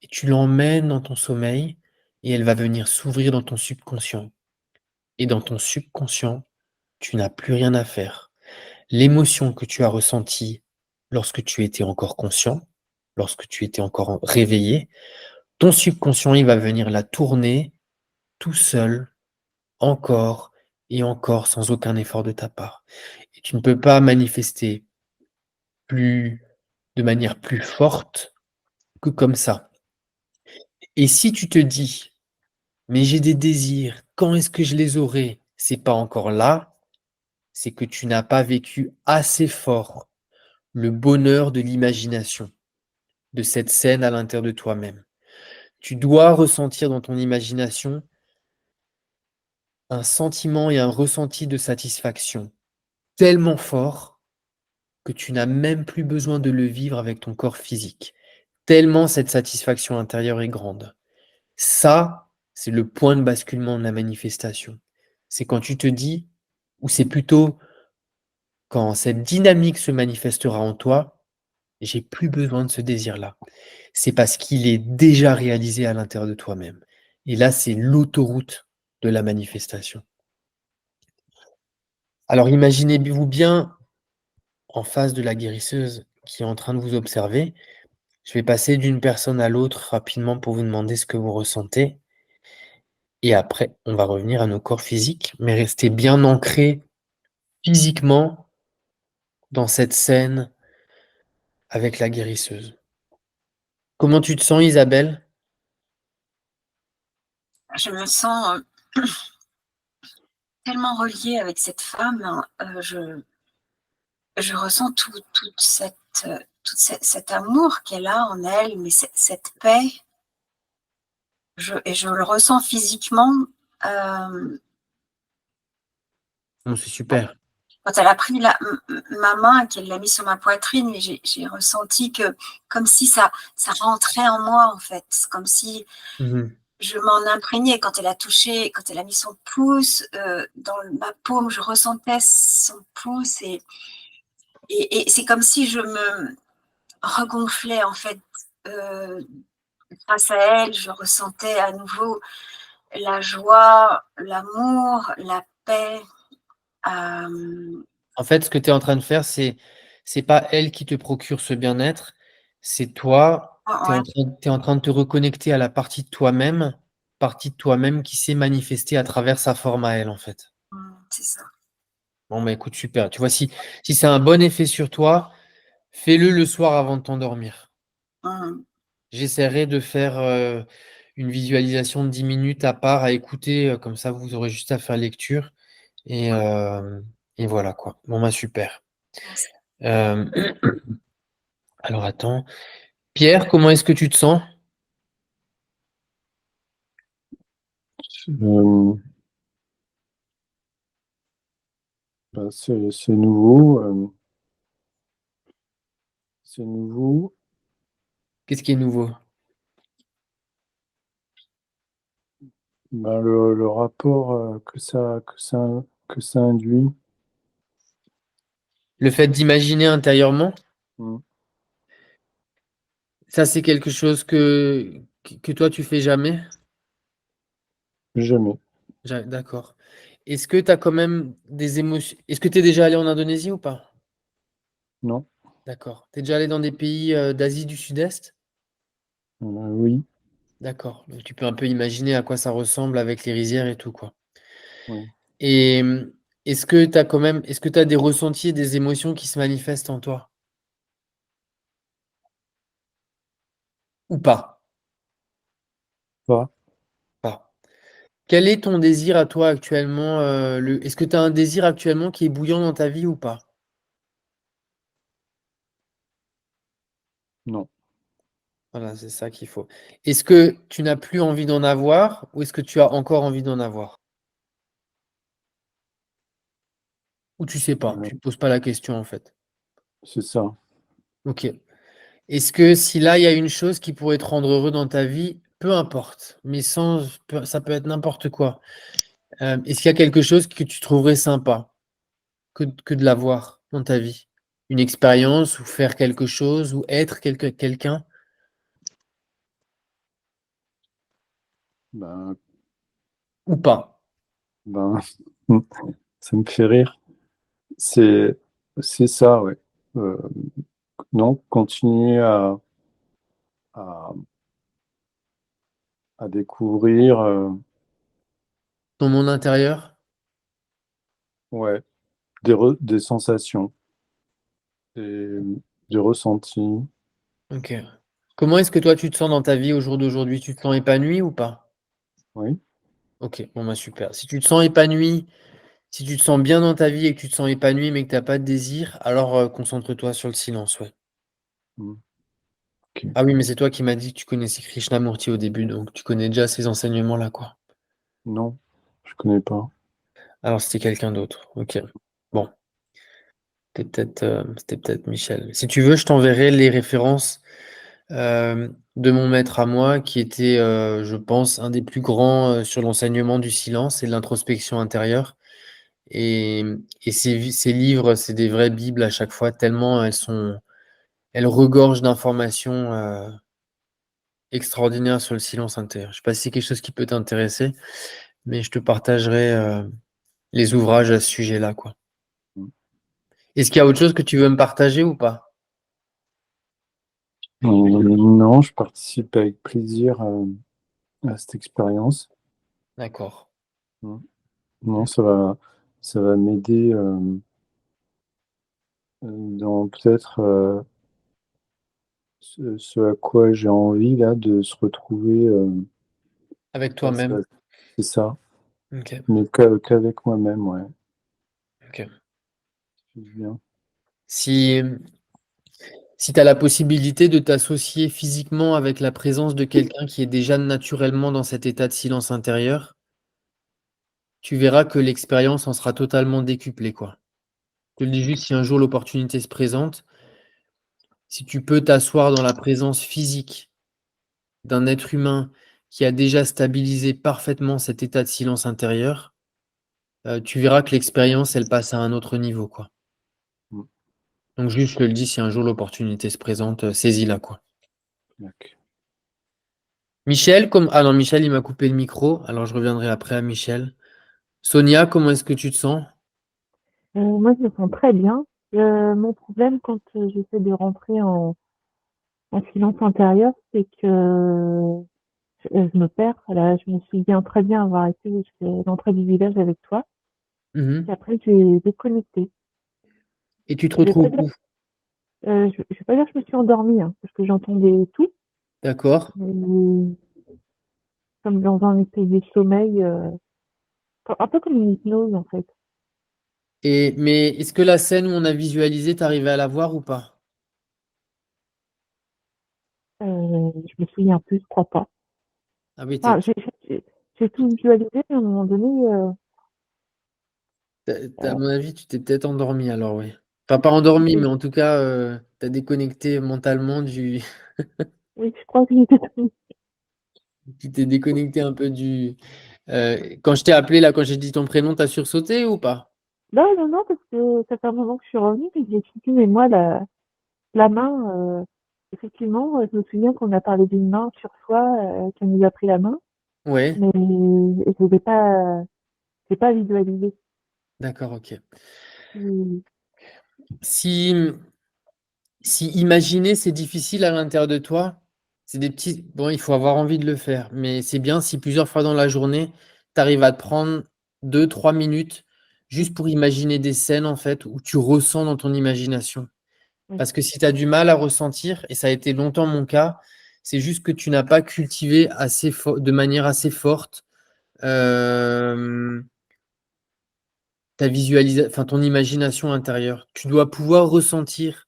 et tu l'emmènes dans ton sommeil et elle va venir s'ouvrir dans ton subconscient. Et dans ton subconscient, tu n'as plus rien à faire. L'émotion que tu as ressentie lorsque tu étais encore conscient, lorsque tu étais encore réveillé, ton subconscient, il va venir la tourner tout seul, encore et encore, sans aucun effort de ta part. Et tu ne peux pas manifester de manière plus forte que comme ça. Et si tu te dis, mais j'ai des désirs, quand est-ce que je les aurai? C'est pas encore là, c'est que tu n'as pas vécu assez fort le bonheur de l'imagination, de cette scène à l'intérieur de toi-même. Tu dois ressentir dans ton imagination un sentiment et un ressenti de satisfaction tellement fort que tu n'as même plus besoin de le vivre avec ton corps physique. Tellement cette satisfaction intérieure est grande. Ça, c'est le point de basculement de la manifestation. C'est quand tu te dis, ou c'est plutôt quand cette dynamique se manifestera en toi, j'ai plus besoin de ce désir-là. C'est parce qu'il est déjà réalisé à l'intérieur de toi-même. Et là, c'est l'autoroute de la manifestation. Alors imaginez-vous bien en face de la guérisseuse qui est en train de vous observer. Je vais passer d'une personne à l'autre rapidement pour vous demander ce que vous ressentez. Et après, on va revenir à nos corps physiques, mais restez bien ancrés physiquement dans cette scène avec la guérisseuse. Comment tu te sens, Isabelle? Je me sens tellement reliée avec cette femme. Je ressens cet amour qu'elle a en elle, mais cette paix. Et je le ressens physiquement. Bon, c'est super. Quand elle a pris ma main et qu'elle l'a mis sur ma poitrine, j'ai ressenti que comme si ça rentrait en moi, en fait. Comme si je m'en imprégnais quand elle a mis son pouce dans ma paume, je ressentais son pouce et c'est comme si je me regonflais, en fait. Grâce à elle, je ressentais à nouveau la joie, l'amour, la paix. En fait, ce que tu es en train de faire, c'est pas elle qui te procure ce bien-être, c'est toi, tu Ouais, es en train de te reconnecter à la partie de toi-même qui s'est manifestée à travers sa forme à elle, en fait. c'est ça. Bon, bah écoute, super. Tu vois, si c'est un bon effet sur toi, fais-le le soir avant de t'endormir. J'essaierai de faire une visualisation de 10 minutes à part à écouter, comme ça vous aurez juste à faire lecture. Et voilà quoi. Bon, bah super. Euh, alors attends. Pierre, comment est-ce que tu te sens? C'est nouveau. C'est nouveau. Qu'est-ce qui est nouveau? Le rapport que ça induit. Le fait d'imaginer intérieurement, Mm. ça c'est quelque chose que toi tu fais jamais? Jamais. D'accord. Est-ce que tu as quand même des émotions? Est-ce que tu es déjà allé en Indonésie ou pas? Non. D'accord. Tu es déjà allé dans des pays d'Asie du Sud-Est? Oui. D'accord. Donc, tu peux un peu imaginer à quoi ça ressemble avec les rizières et tout, quoi. Oui. Et est-ce que tu as des ressentis et des émotions qui se manifestent en toi? Ou pas? Pas. Pas. Quel est ton désir à toi actuellement? Est-ce que tu as un désir actuellement qui est bouillant dans ta vie ou pas? Non. Voilà, c'est ça qu'il faut. Est-ce que tu n'as plus envie d'en avoir ou est-ce que tu as encore envie d'en avoir? Ou tu sais pas, Euh, tu ne te poses pas la question en fait. c'est ça. Ok. Est-ce que si là, il y a une chose qui pourrait te rendre heureux dans ta vie, peu importe, mais ça peut être n'importe quoi. Est-ce qu'il y a quelque chose que tu trouverais sympa que de l'avoir dans ta vie? Une expérience ou faire quelque chose ou être quelqu'un Ben, ou pas? ben, ça me fait rire. C'est, c'est ça, ouais. Euh, non, continuer à, à découvrir, Ton monde intérieur? ouais, des sensations, des ressentis. Ok. Comment est-ce que toi, tu te sens dans ta vie au jour d'aujourd'hui? Tu te sens épanoui ou pas? Oui. Ok, bon bah super. Si tu te sens épanoui, si tu te sens bien dans ta vie et que tu te sens épanoui mais que tu n'as pas de désir, alors concentre-toi sur le silence, ouais. Mm. Ok. Ah oui, mais c'est toi qui m'as dit que tu connaissais Krishnamurti au début, donc tu connais déjà ces enseignements-là, quoi. Non, je connais pas. Alors c'était quelqu'un d'autre. Ok. Bon, c'était peut-être Michel. Si tu veux, je t'enverrai les références de mon maître à moi, qui était, je pense, un des plus grands sur l'enseignement du silence et de l'introspection intérieure. Et, et ces livres, c'est des vraies bibles à chaque fois, tellement elles regorgent d'informations extraordinaires sur le silence intérieur. Je ne sais pas si c'est quelque chose qui peut t'intéresser, mais je te partagerai les ouvrages à ce sujet-là, quoi. Mm. Est-ce qu'il y a autre chose que tu veux me partager ou pas? Non, je participe avec plaisir à cette expérience. D'accord. Mm. Non, ça va m'aider dans peut-être ce à quoi j'ai envie là de se retrouver Avec face à, toi-même. c'est ça, Ok. mais qu'avec moi-même, ouais. Ok. C'est bien. Si, si tu as la possibilité de t'associer physiquement avec la présence de quelqu'un qui est déjà naturellement dans cet état de silence intérieur, tu verras que l'expérience en sera totalement décuplée, quoi. Je te le dis juste, si un jour l'opportunité se présente, si tu peux t'asseoir dans la présence physique d'un être humain qui a déjà stabilisé parfaitement cet état de silence intérieur, tu verras que l'expérience, elle passe à un autre niveau, quoi. Mm. Donc juste, je te le dis, si un jour l'opportunité se présente, saisis-la, quoi. D'accord. Michel, comme... Ah non, Michel, il m'a coupé le micro, alors je reviendrai après à Michel. Sonia, comment est-ce que tu te sens? Moi, je me sens très bien. Mon problème quand j'essaie de rentrer en silence intérieur, c'est que je me perds. Là, je me souviens très bien avoir été jusqu'à l'entrée du village avec toi. Mhm. Et après, j'ai déconnecté. Et tu te Je vais pas retrouves dire, où? je vais pas dire que je me suis endormie, hein, parce que j'entendais tout, D'accord. mais comme dans un espèce de sommeil, un peu comme une hypnose en fait. Mais est-ce que la scène où on a visualisé, t'arrivais à la voir ou pas? Je me souviens plus, je crois pas. Ah oui, Enfin, j'ai tout visualisé, mais à un moment donné, à mon avis, tu t'es peut-être endormi alors, oui. Enfin, pas endormi, mais en tout cas, tu as déconnecté mentalement du. oui, je crois que j'étais. Tu t'es déconnecté un peu du. Quand je t'ai appelé là, quand j'ai dit ton prénom, t'as sursauté ou pas? Non, non, non, parce que ça fait un moment que je suis revenue, mais j'ai foutu, mais moi, la main, effectivement, je me souviens qu'on a parlé d'une main sur soi, qui nous a pris la main, Ouais, mais je l'ai pas visualisé. d'accord, ok. Mm. Si, si imaginer c'est difficile à l'intérieur de toi, c'est des petits. Bon, il faut avoir envie de le faire, mais c'est bien si plusieurs fois dans la journée, tu arrives à te prendre 2, 3 minutes juste pour imaginer des scènes en fait où tu ressens dans ton imagination. Oui, Parce que si tu as du mal à ressentir, et ça a été longtemps mon cas, c'est juste que tu n'as pas cultivé de manière assez forte euh, enfin, ton imagination intérieure. Tu dois pouvoir ressentir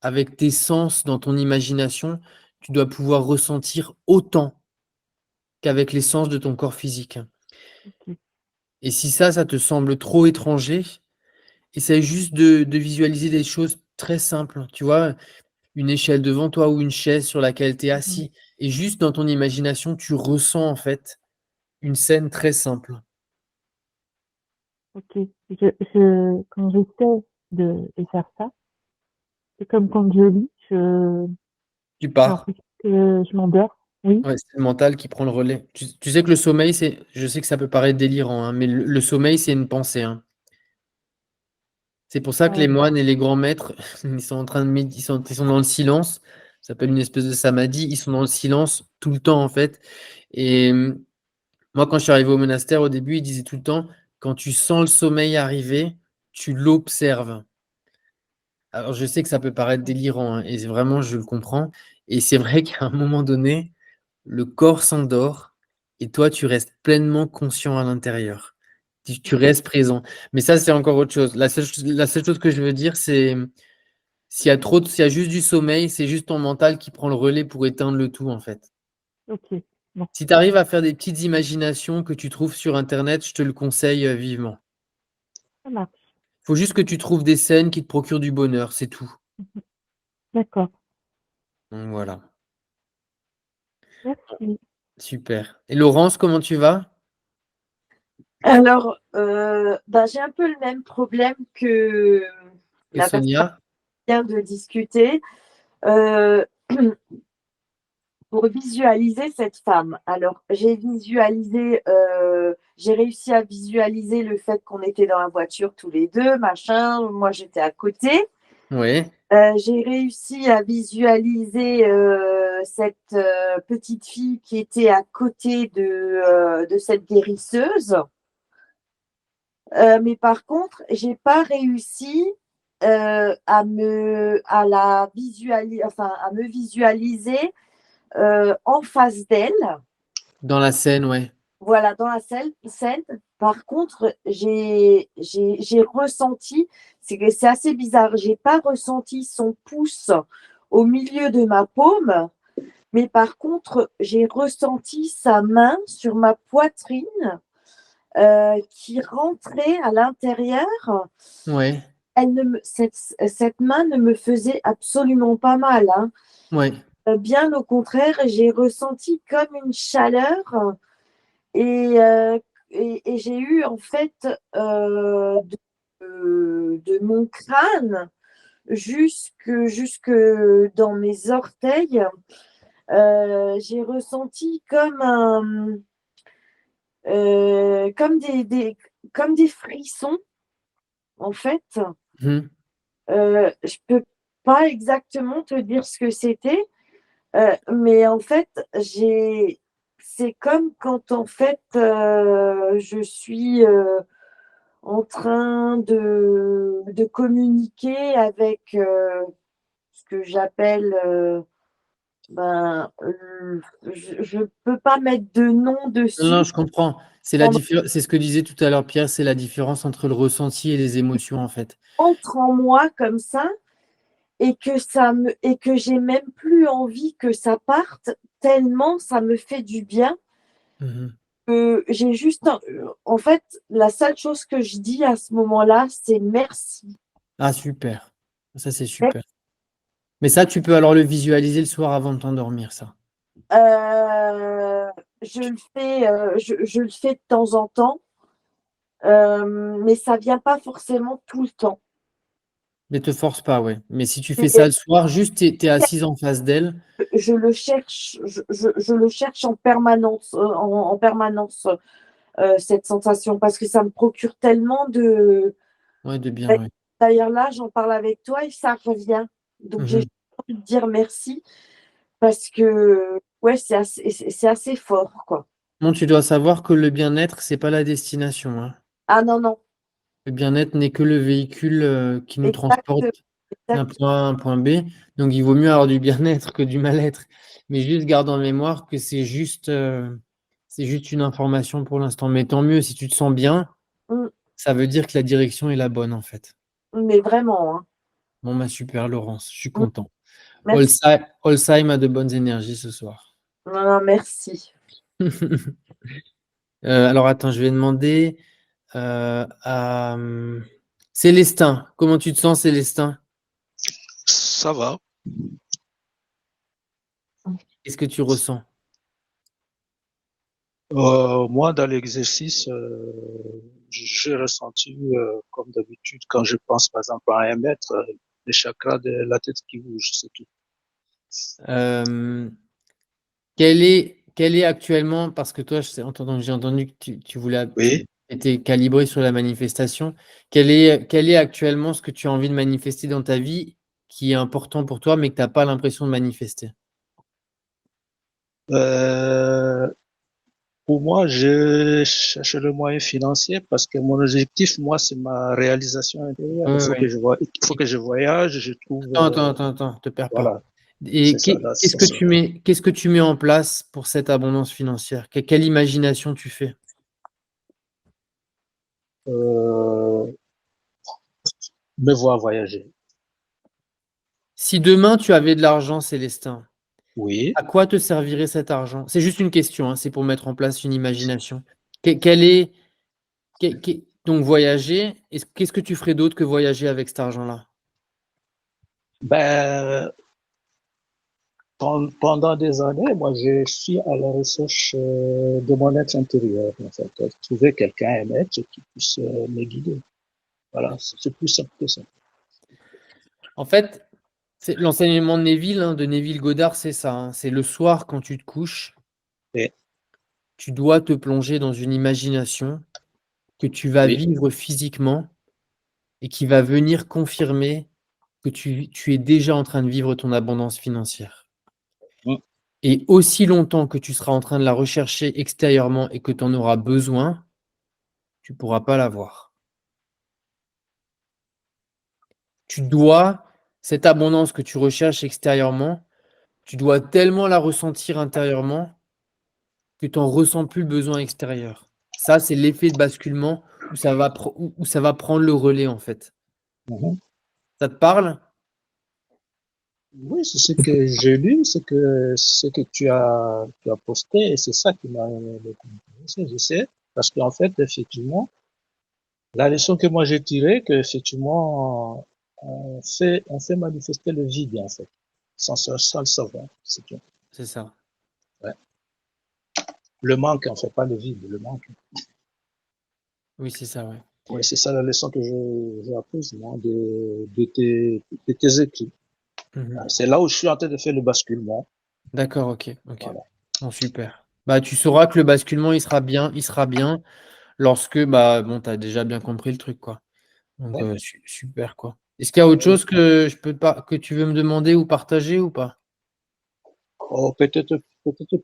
avec tes sens dans ton imagination, tu dois pouvoir ressentir autant qu'avec les sens de ton corps physique. ok. Et si ça te semble trop étranger, essaye juste de visualiser des choses très simples. Tu vois, une échelle devant toi ou une chaise sur laquelle tu es Mhm. assis. Et juste dans ton imagination, tu ressens en fait une scène très simple. Ok. Quand j'essaie de faire ça, c'est comme quand je lis, Tu j'ai pars. l'impression que je m'endors. Oui. Ouais, c'est le mental qui prend le relais. Tu sais que le sommeil, je sais que ça peut paraître délirant, hein, mais le sommeil, c'est une pensée, hein. C'est pour ça que les Euh, moines et les grands maîtres, ils sont en train de ils sont dans le silence. Ça s'appelle une espèce de samadhi. Ils sont dans le silence tout le temps, en fait. Et moi, quand je suis arrivé au monastère, au début, ils disaient tout le temps, quand tu sens le sommeil arriver, tu l'observes. Alors, je sais que ça peut paraître délirant, hein, et vraiment, je le comprends. Et c'est vrai qu'à un moment donné, le corps s'endort et toi, tu restes pleinement conscient à l'intérieur. Tu restes présent. Mais ça, c'est encore autre chose. La seule chose que je veux dire, c'est s'il y a juste du sommeil, c'est juste ton mental qui prend le relais pour éteindre le tout, en fait. Ok. Bon, Si tu arrives à faire des petites imaginations que tu trouves sur Internet, je te le conseille vivement. ça marche. Il faut juste que tu trouves des scènes qui te procurent du bonheur, c'est tout. D'accord. Donc voilà, Merci. super. Et Laurence, comment tu vas? Alors, j'ai un peu le même problème que Et la personne Sonia? qui vient de discuter. Euh, pour visualiser cette femme. Alors, j'ai réussi à visualiser le fait qu'on était dans la voiture tous les deux, machin. Moi, j'étais à côté. Oui. J'ai réussi à visualiser cette petite fille qui était à côté de cette guérisseuse. Mais par contre, j'ai pas réussi à me visualiser en face d'elle. Dans la scène, ouais. Voilà, dans la scène. Par contre, j'ai ressenti, c'est assez bizarre, j'ai pas ressenti son pouce au milieu de ma paume, mais par contre, j'ai ressenti sa main sur ma poitrine qui rentrait à l'intérieur. Ouais. Cette main ne me faisait absolument pas mal, hein. Ouais. Bien au contraire, j'ai ressenti comme une chaleur et, j'ai eu en fait de mon crâne jusque dans mes orteils, j'ai ressenti comme des frissons en fait. Mhm. Je peux pas exactement te dire ce que c'était, mais en fait, c'est comme quand en fait je suis en train de communiquer avec ce que j'appelle, je ne peux pas mettre de nom Non, non, dessus. je comprends. C'est ce que disait tout à l'heure Pierre, c'est la différence entre le ressenti et les émotions, en fait. Entre en moi comme ça et que j'ai même plus envie que ça parte tellement ça me fait du bien. Mhm. J'ai juste, en fait, la seule chose que je dis à ce moment-là, c'est merci. Ah, super. Ça, c'est super. Mais ça, tu peux alors le visualiser le soir avant de t'endormir, ça. Je le fais de temps en temps, mais ça vient pas forcément tout le temps. Mais te force pas, ouais. Mais si tu fais Et ça le soir, juste t'es assise en face d'elle. je le cherche, je le cherche en permanence, cette sensation, parce que ça me procure tellement de. Ouais, de bien, ouais. D'ailleurs, là, j'en parle avec toi et ça revient. Donc, j'ai Mhm. envie de dire merci parce que, ouais, c'est assez fort, quoi. Bon, tu dois savoir que le bien-être, c'est pas la destination, hein. Ah non, non, Le bien-être n'est que le véhicule qui nous transporte exact, d'un exact. point A à un point B. Donc, il vaut mieux avoir du bien-être que du mal-être. Mais juste garde en mémoire que c'est juste une information pour l'instant. Mais tant mieux, si tu te sens bien, Mm, ça veut dire que la direction est la bonne, en fait. mais vraiment, hein. Bon, bah super, Laurence, je suis Mm, content. merci. Olsheim a de bonnes énergies ce soir. Non, non, merci. Alors, attends, je vais demander à Célestin. Comment tu te sens, Célestin? Ça va. Qu'est-ce que tu ressens? Moi, dans l'exercice, j'ai ressenti, comme d'habitude, quand je pense par exemple à un mètre, les chakras de la tête qui bougent, c'est tout. Euh, quel est actuellement, parce que toi, j'ai entendu que tu voulais, tu Oui. étais calibré sur la manifestation. Quel est actuellement ce que tu as envie de manifester dans ta vie qui est important pour toi, mais que tu n'as pas l'impression de manifester? Euh, pour moi, je cherche le moyen financier parce que mon objectif, moi, c'est ma réalisation intérieure. Ouais, Il faut ouais. il faut que je voyage, je trouve, Attends, te perds pas. voilà, Et c'est ça, là, qu'est-ce c'est que ça. qu'est-ce que tu mets en place pour cette abondance financière? Quelle imagination tu fais? Euh, me voir voyager. Si demain tu avais de l'argent, Célestin, Oui, à quoi te servirait cet argent? C'est juste une question, hein, c'est pour mettre en place une imagination. Quel est, donc voyager, qu'est-ce que tu ferais d'autre que voyager avec cet argent-là? ben, pendant des années, moi, je suis à la recherche de mon être intérieur, en fait. Trouver quelqu'un, un être qui puisse me guider. Voilà, c'est plus simple que ça. En fait, c'est l'enseignement de Neville, hein, de Neville Goddard, c'est ça, hein. C'est le soir quand tu te couches, Et, tu dois te plonger dans une imagination que tu vas oui, vivre physiquement et qui va venir confirmer que tu es déjà en train de vivre ton abondance financière. mm, Et aussi longtemps que tu seras en train de la rechercher extérieurement et que tu en auras besoin, tu ne pourras pas l'avoir. Tu dois, cette abondance que tu recherches extérieurement, tu dois tellement la ressentir intérieurement que tu n'en ressens plus le besoin extérieur. Ça, c'est l'effet de basculement où où ça va prendre le relais, en fait. mhm. Ça te parle? Oui, c'est ce que j'ai lu, ce que tu as posté, et c'est ça qui m'a beaucoup intéressé, je sais, parce qu'en fait, effectivement, la leçon que moi j'ai tirée, que effectivement, on fait manifester le vide, en fait, sans le savoir, c'est tout. C'est ça. Ouais. Le manque, en fait, pas le vide, le manque. Oui, c'est ça, ouais. Oui, c'est ça la leçon que j'ai apprise, moi, de tes écrits. Mhm. C'est là où je suis en train de faire le basculement. D'accord, ok. Voilà. Bon, super. Bah, tu sauras que le basculement, il sera bien lorsque, bah, bon, tu as déjà bien compris le truc, quoi. Donc, Ouais. super, quoi. Est-ce qu'il y a autre chose que je peux pas, que tu veux me demander ou partager ou pas? Oh, peut-être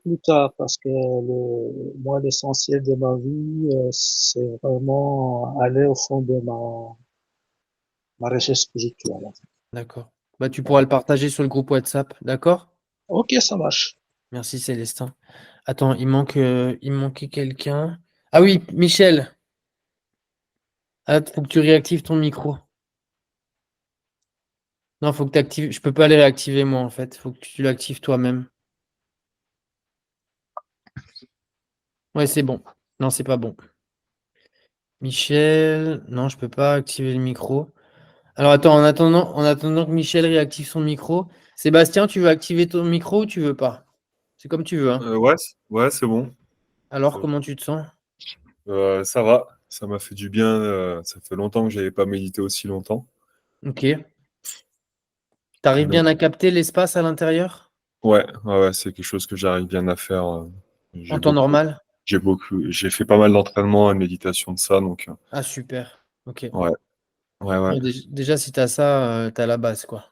plus tard, parce que moi, l'essentiel de ma vie, c'est vraiment aller au fond de ma recherche spirituelle. D'accord. Bah, tu pourras Voilà. le partager sur le groupe WhatsApp, d'accord? Ok, ça marche. Merci, Célestin. Attends, il manquait quelqu'un. Ah oui, Michel. Ah, faut que tu réactives ton micro. Non, faut que tu actives. Je peux pas les réactiver moi en fait. Faut que tu l'actives toi-même. Ouais, c'est bon. Non, c'est pas bon. Michel, non, je peux pas activer le micro. Alors attends, en attendant que Michel réactive son micro, Sébastien, tu veux activer ton micro ou tu veux pas? C'est comme tu veux, hein. Ouais, ouais, c'est bon. Alors, comment tu te sens? Ça va. Ça m'a fait du bien. Ça fait longtemps que j'avais pas médité aussi longtemps. Ok. T'arrives Donc, bien à capter l'espace à l'intérieur? ouais, c'est quelque chose que j'arrive bien à faire. En temps normal? J'ai fait pas mal d'entraînement et de méditation de ça. Donc, Ah, super. Ok. ouais, ouais. Ouais, déjà, si t'as ça, t'as la base, quoi.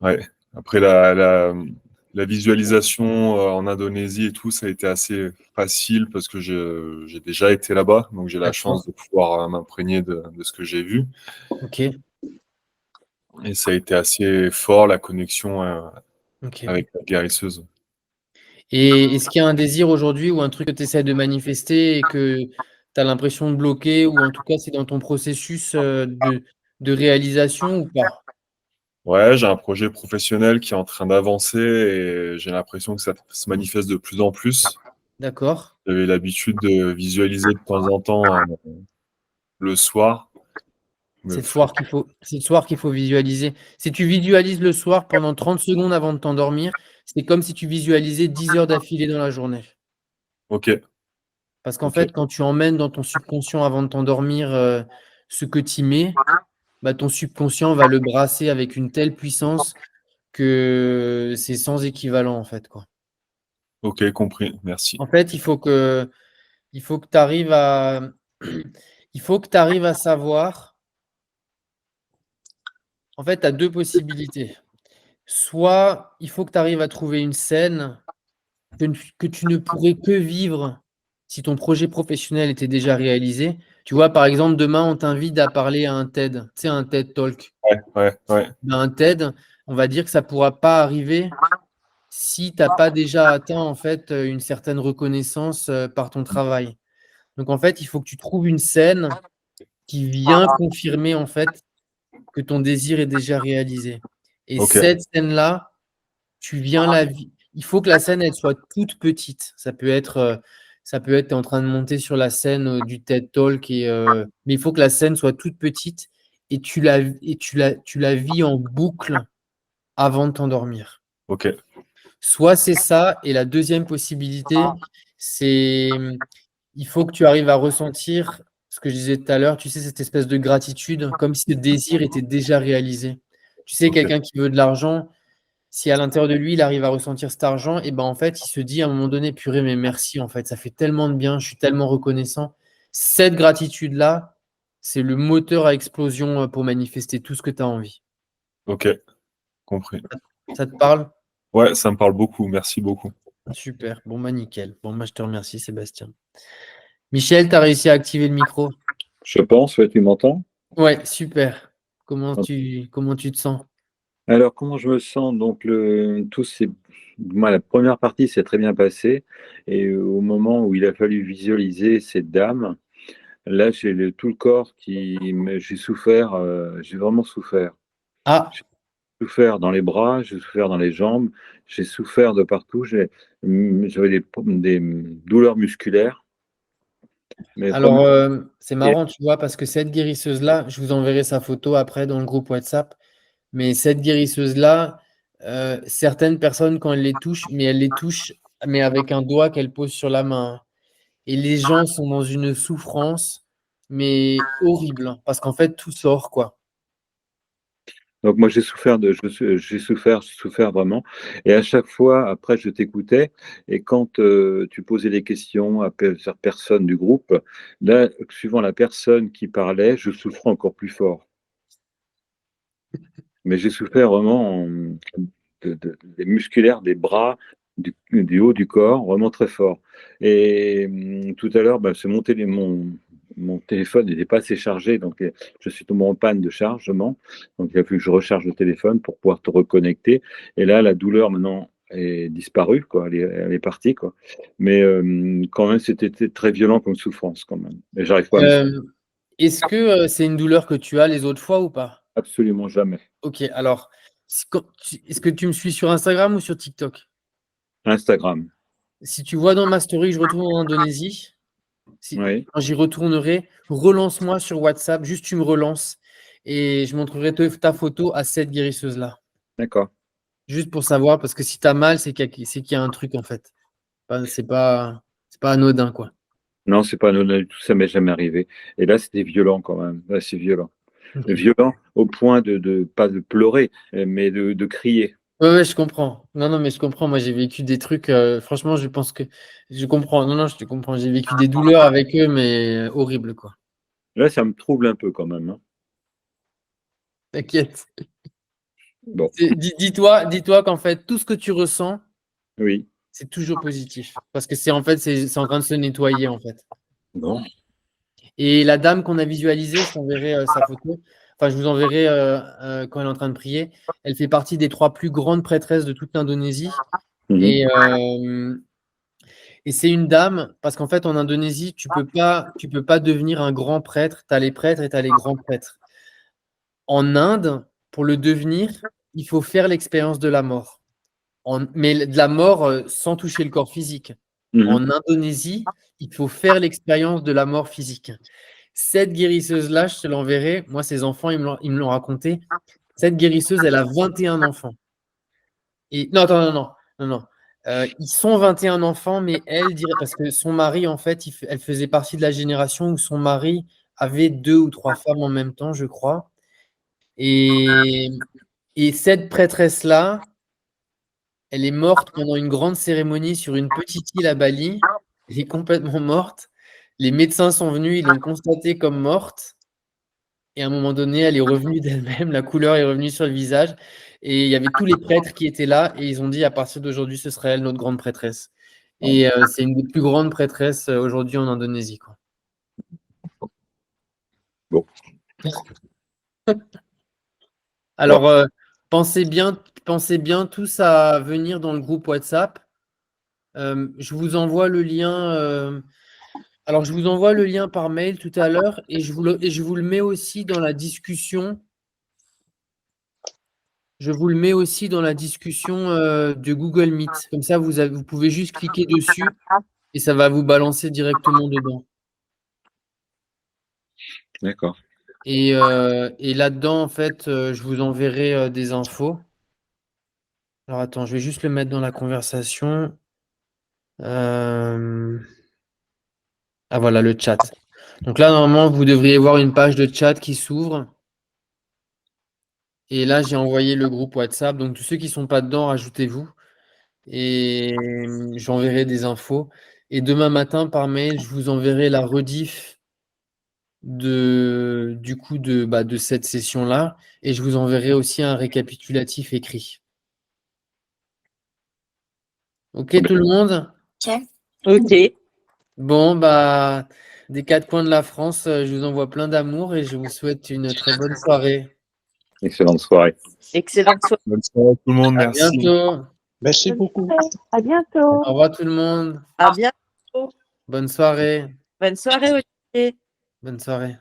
Ouais. Après, la visualisation en Indonésie et tout, ça a été assez facile parce que j'ai déjà été là-bas. Donc, j'ai la chance D'accord. de pouvoir m'imprégner de ce que j'ai vu. Ok. Et ça a été assez fort, la connexion Ok. avec la guérisseuse. Et est-ce qu'il y a un désir aujourd'hui ou un truc que tu essaies de manifester et que tu as l'impression de bloquer ou en tout cas c'est dans ton processus de réalisation ou pas? Ouais, j'ai un projet professionnel qui est en train d'avancer et j'ai l'impression que ça se manifeste de plus en plus. D'accord. J'avais l'habitude de visualiser de temps en temps le soir. Mais C'est le soir qu'il faut visualiser. Si tu visualises le soir pendant 30 secondes avant de t'endormir, c'est comme si tu visualisais 10 heures d'affilée dans la journée. ok, Parce qu'en ok, fait, quand tu emmènes dans ton subconscient avant de t'endormir ce que tu y mets, bah, ton subconscient va le brasser avec une telle puissance que c'est sans équivalent en fait, quoi. ok, compris, merci. En fait, il faut que tu arrives à il faut que tu arrives à savoir. En fait, tu as deux possibilités. Soit il faut que tu arrives à trouver une scène que tu ne pourrais que vivre si ton projet professionnel était déjà réalisé. Tu vois, par exemple, demain, on t'invite à parler à un TED, tu sais, un TED Talk. Ouais. Ben, un TED, on va dire que ça ne pourra pas arriver si tu n'as pas déjà atteint en fait une certaine reconnaissance par ton travail. Donc en fait, il faut que tu trouves une scène qui vient confirmer en fait que ton désir est déjà réalisé. Et Ok. cette scène-là, tu viens la vie. Il faut que la scène elle soit toute petite. Ça peut être tu es en train de monter sur la scène du TED Talk mais il faut que la scène soit toute petite et tu la vis en boucle avant de t'endormir. Ok. Soit c'est ça, et la deuxième possibilité, c'est il faut que tu arrives à ressentir ce que je disais tout à l'heure, tu sais, cette espèce de gratitude, comme si le désir était déjà réalisé. Tu sais, Ok. quelqu'un qui veut de l'argent, si à l'intérieur de lui, il arrive à ressentir cet argent, et ben en fait, il se dit à un moment donné, purée, mais merci, en fait, ça fait tellement de bien, je suis tellement reconnaissant. Cette gratitude-là, c'est le moteur à explosion pour manifester tout ce que tu as envie. Ok. Compris. Ça te parle? Ouais, ça me parle beaucoup. Merci beaucoup. Super. Bon, bah nickel. Bon, moi, je te remercie, Sébastien. Michel, tu as réussi à activer le micro? Je pense, ouais, tu m'entends? Ouais, super. Comment tu te sens? Alors, comment je me sens? Donc, moi, la première partie s'est très bien passée. Et au moment où il a fallu visualiser cette dame, là, tout le corps j'ai souffert, j'ai vraiment souffert. Ah, J'ai souffert dans les bras, j'ai souffert dans les jambes, j'ai souffert de partout. J'avais des douleurs musculaires. Mais alors, vraiment, c'est marrant, tu vois, parce que cette guérisseuse-là, je vous enverrai sa photo après dans le groupe WhatsApp, mais cette guérisseuse-là, certaines personnes, quand elles les touchent, mais avec un doigt qu'elles posent sur la main. Et les gens sont dans une souffrance, mais horrible, hein, parce qu'en fait, tout sort, quoi. donc moi j'ai souffert vraiment. Et à chaque fois, après, je t'écoutais. Et quand tu posais des questions à plusieurs personnes du groupe, là, suivant la personne qui parlait, je souffrais encore plus fort. Mais j'ai souffert vraiment des musculaires, des bras, du haut du corps, vraiment très fort. Et tout à l'heure, c'est mon téléphone n'était pas assez chargé, donc je suis tombé en panne de chargement. Donc il a fallu que je recharge le téléphone pour pouvoir te reconnecter. Et là, la douleur maintenant est disparue, quoi. Elle est partie, quoi. Mais quand même, c'était très violent comme souffrance, quand même. Et j'arrive pas à me Est-ce que c'est une douleur que tu as les autres fois ou pas? absolument jamais. Ok, alors, est-ce que tu me suis sur Instagram ou sur TikTok? Instagram, Si tu vois dans ma story que je retourne en Indonésie, oui, quand j'y retournerai, relance-moi sur WhatsApp, juste tu me relances et je montrerai ta photo à cette guérisseuse-là. d'accord. Juste pour savoir, parce que si tu as mal, c'est qu'il y a un truc en fait. C'est pas anodin, quoi. Non, c'est pas anodin du tout, ça m'est jamais arrivé. Et là, c'était violent quand même. Là, c'est violent. Ok. Violent au point pas de pleurer, mais de crier. Ouais, je comprends. Non, non, mais je comprends. Moi, j'ai vécu des trucs. Franchement, je pense que je comprends. Non, non, je te comprends. J'ai vécu des douleurs avec eux, mais horribles, quoi. Là, ça me trouble un peu quand même, hein. T'inquiète. Bon, Dis-toi qu'en fait, tout ce que tu ressens, oui. c'est toujours positif. Parce que c'est en train de se nettoyer, en fait. Bon, Et la dame qu'on a visualisée, je t'enverrai sa photo. Enfin, je vous enverrai quand elle est en train de prier. Elle fait partie des 3 plus grandes prêtresses de toute l'Indonésie. mhm, Et c'est une dame, parce qu'en fait, en Indonésie, tu peux pas devenir un grand prêtre. Tu as les prêtres et tu as les grands prêtres. En Inde, pour le devenir, il faut faire l'expérience de la mort. Mais de la mort sans toucher le corps physique. mhm. En Indonésie, il faut faire l'expérience de la mort physique. Cette guérisseuse-là, je te l'enverrai. Moi, ses enfants, ils me l'ont raconté. Cette guérisseuse, elle a 21 enfants. Et non, attends, non. Ils sont 21 enfants, mais elle dirait, parce que son mari, en fait, elle faisait partie de la génération où son mari avait 2 ou 3 femmes en même temps, je crois. Et cette prêtresse-là, elle est morte pendant une grande cérémonie sur une petite île à Bali. Elle est complètement morte. Les médecins sont venus, ils l'ont constatée comme morte. Et à un moment donné, elle est revenue d'elle-même, la couleur est revenue sur le visage. Et il y avait tous les prêtres qui étaient là et ils ont dit à partir d'aujourd'hui, ce serait elle, notre grande prêtresse. Et c'est une des plus grandes prêtresses aujourd'hui en Indonésie, quoi. Bon. Alors, pensez bien tous à venir dans le groupe WhatsApp. Je vous envoie le lien. Alors, je vous envoie le lien par mail tout à l'heure et je vous le mets aussi dans la discussion. Je vous le mets aussi dans la discussion de Google Meet. Comme ça, vous pouvez juste cliquer dessus et ça va vous balancer directement dedans. D'accord. Et là-dedans, en fait, je vous enverrai des infos. Alors, attends, je vais juste le mettre dans la conversation. Ah, voilà, le chat. Donc là, normalement, vous devriez voir une page de chat qui s'ouvre. Et là, j'ai envoyé le groupe WhatsApp. Donc, tous ceux qui ne sont pas dedans, rajoutez-vous. Et j'enverrai des infos. Et demain matin, par mail, je vous enverrai la rediff de cette session-là. Et je vous enverrai aussi un récapitulatif écrit. Ok, tout le monde? Ok. Bon, des quatre coins de la France, je vous envoie plein d'amour et je vous souhaite une très bonne soirée. Excellente soirée. Excellente soirée. Bonne soirée à tout le monde, À merci. bientôt. Merci beaucoup. À bientôt. Au revoir tout le monde. À bientôt. Bonne soirée. Bonne soirée, Olivier. Bonne soirée.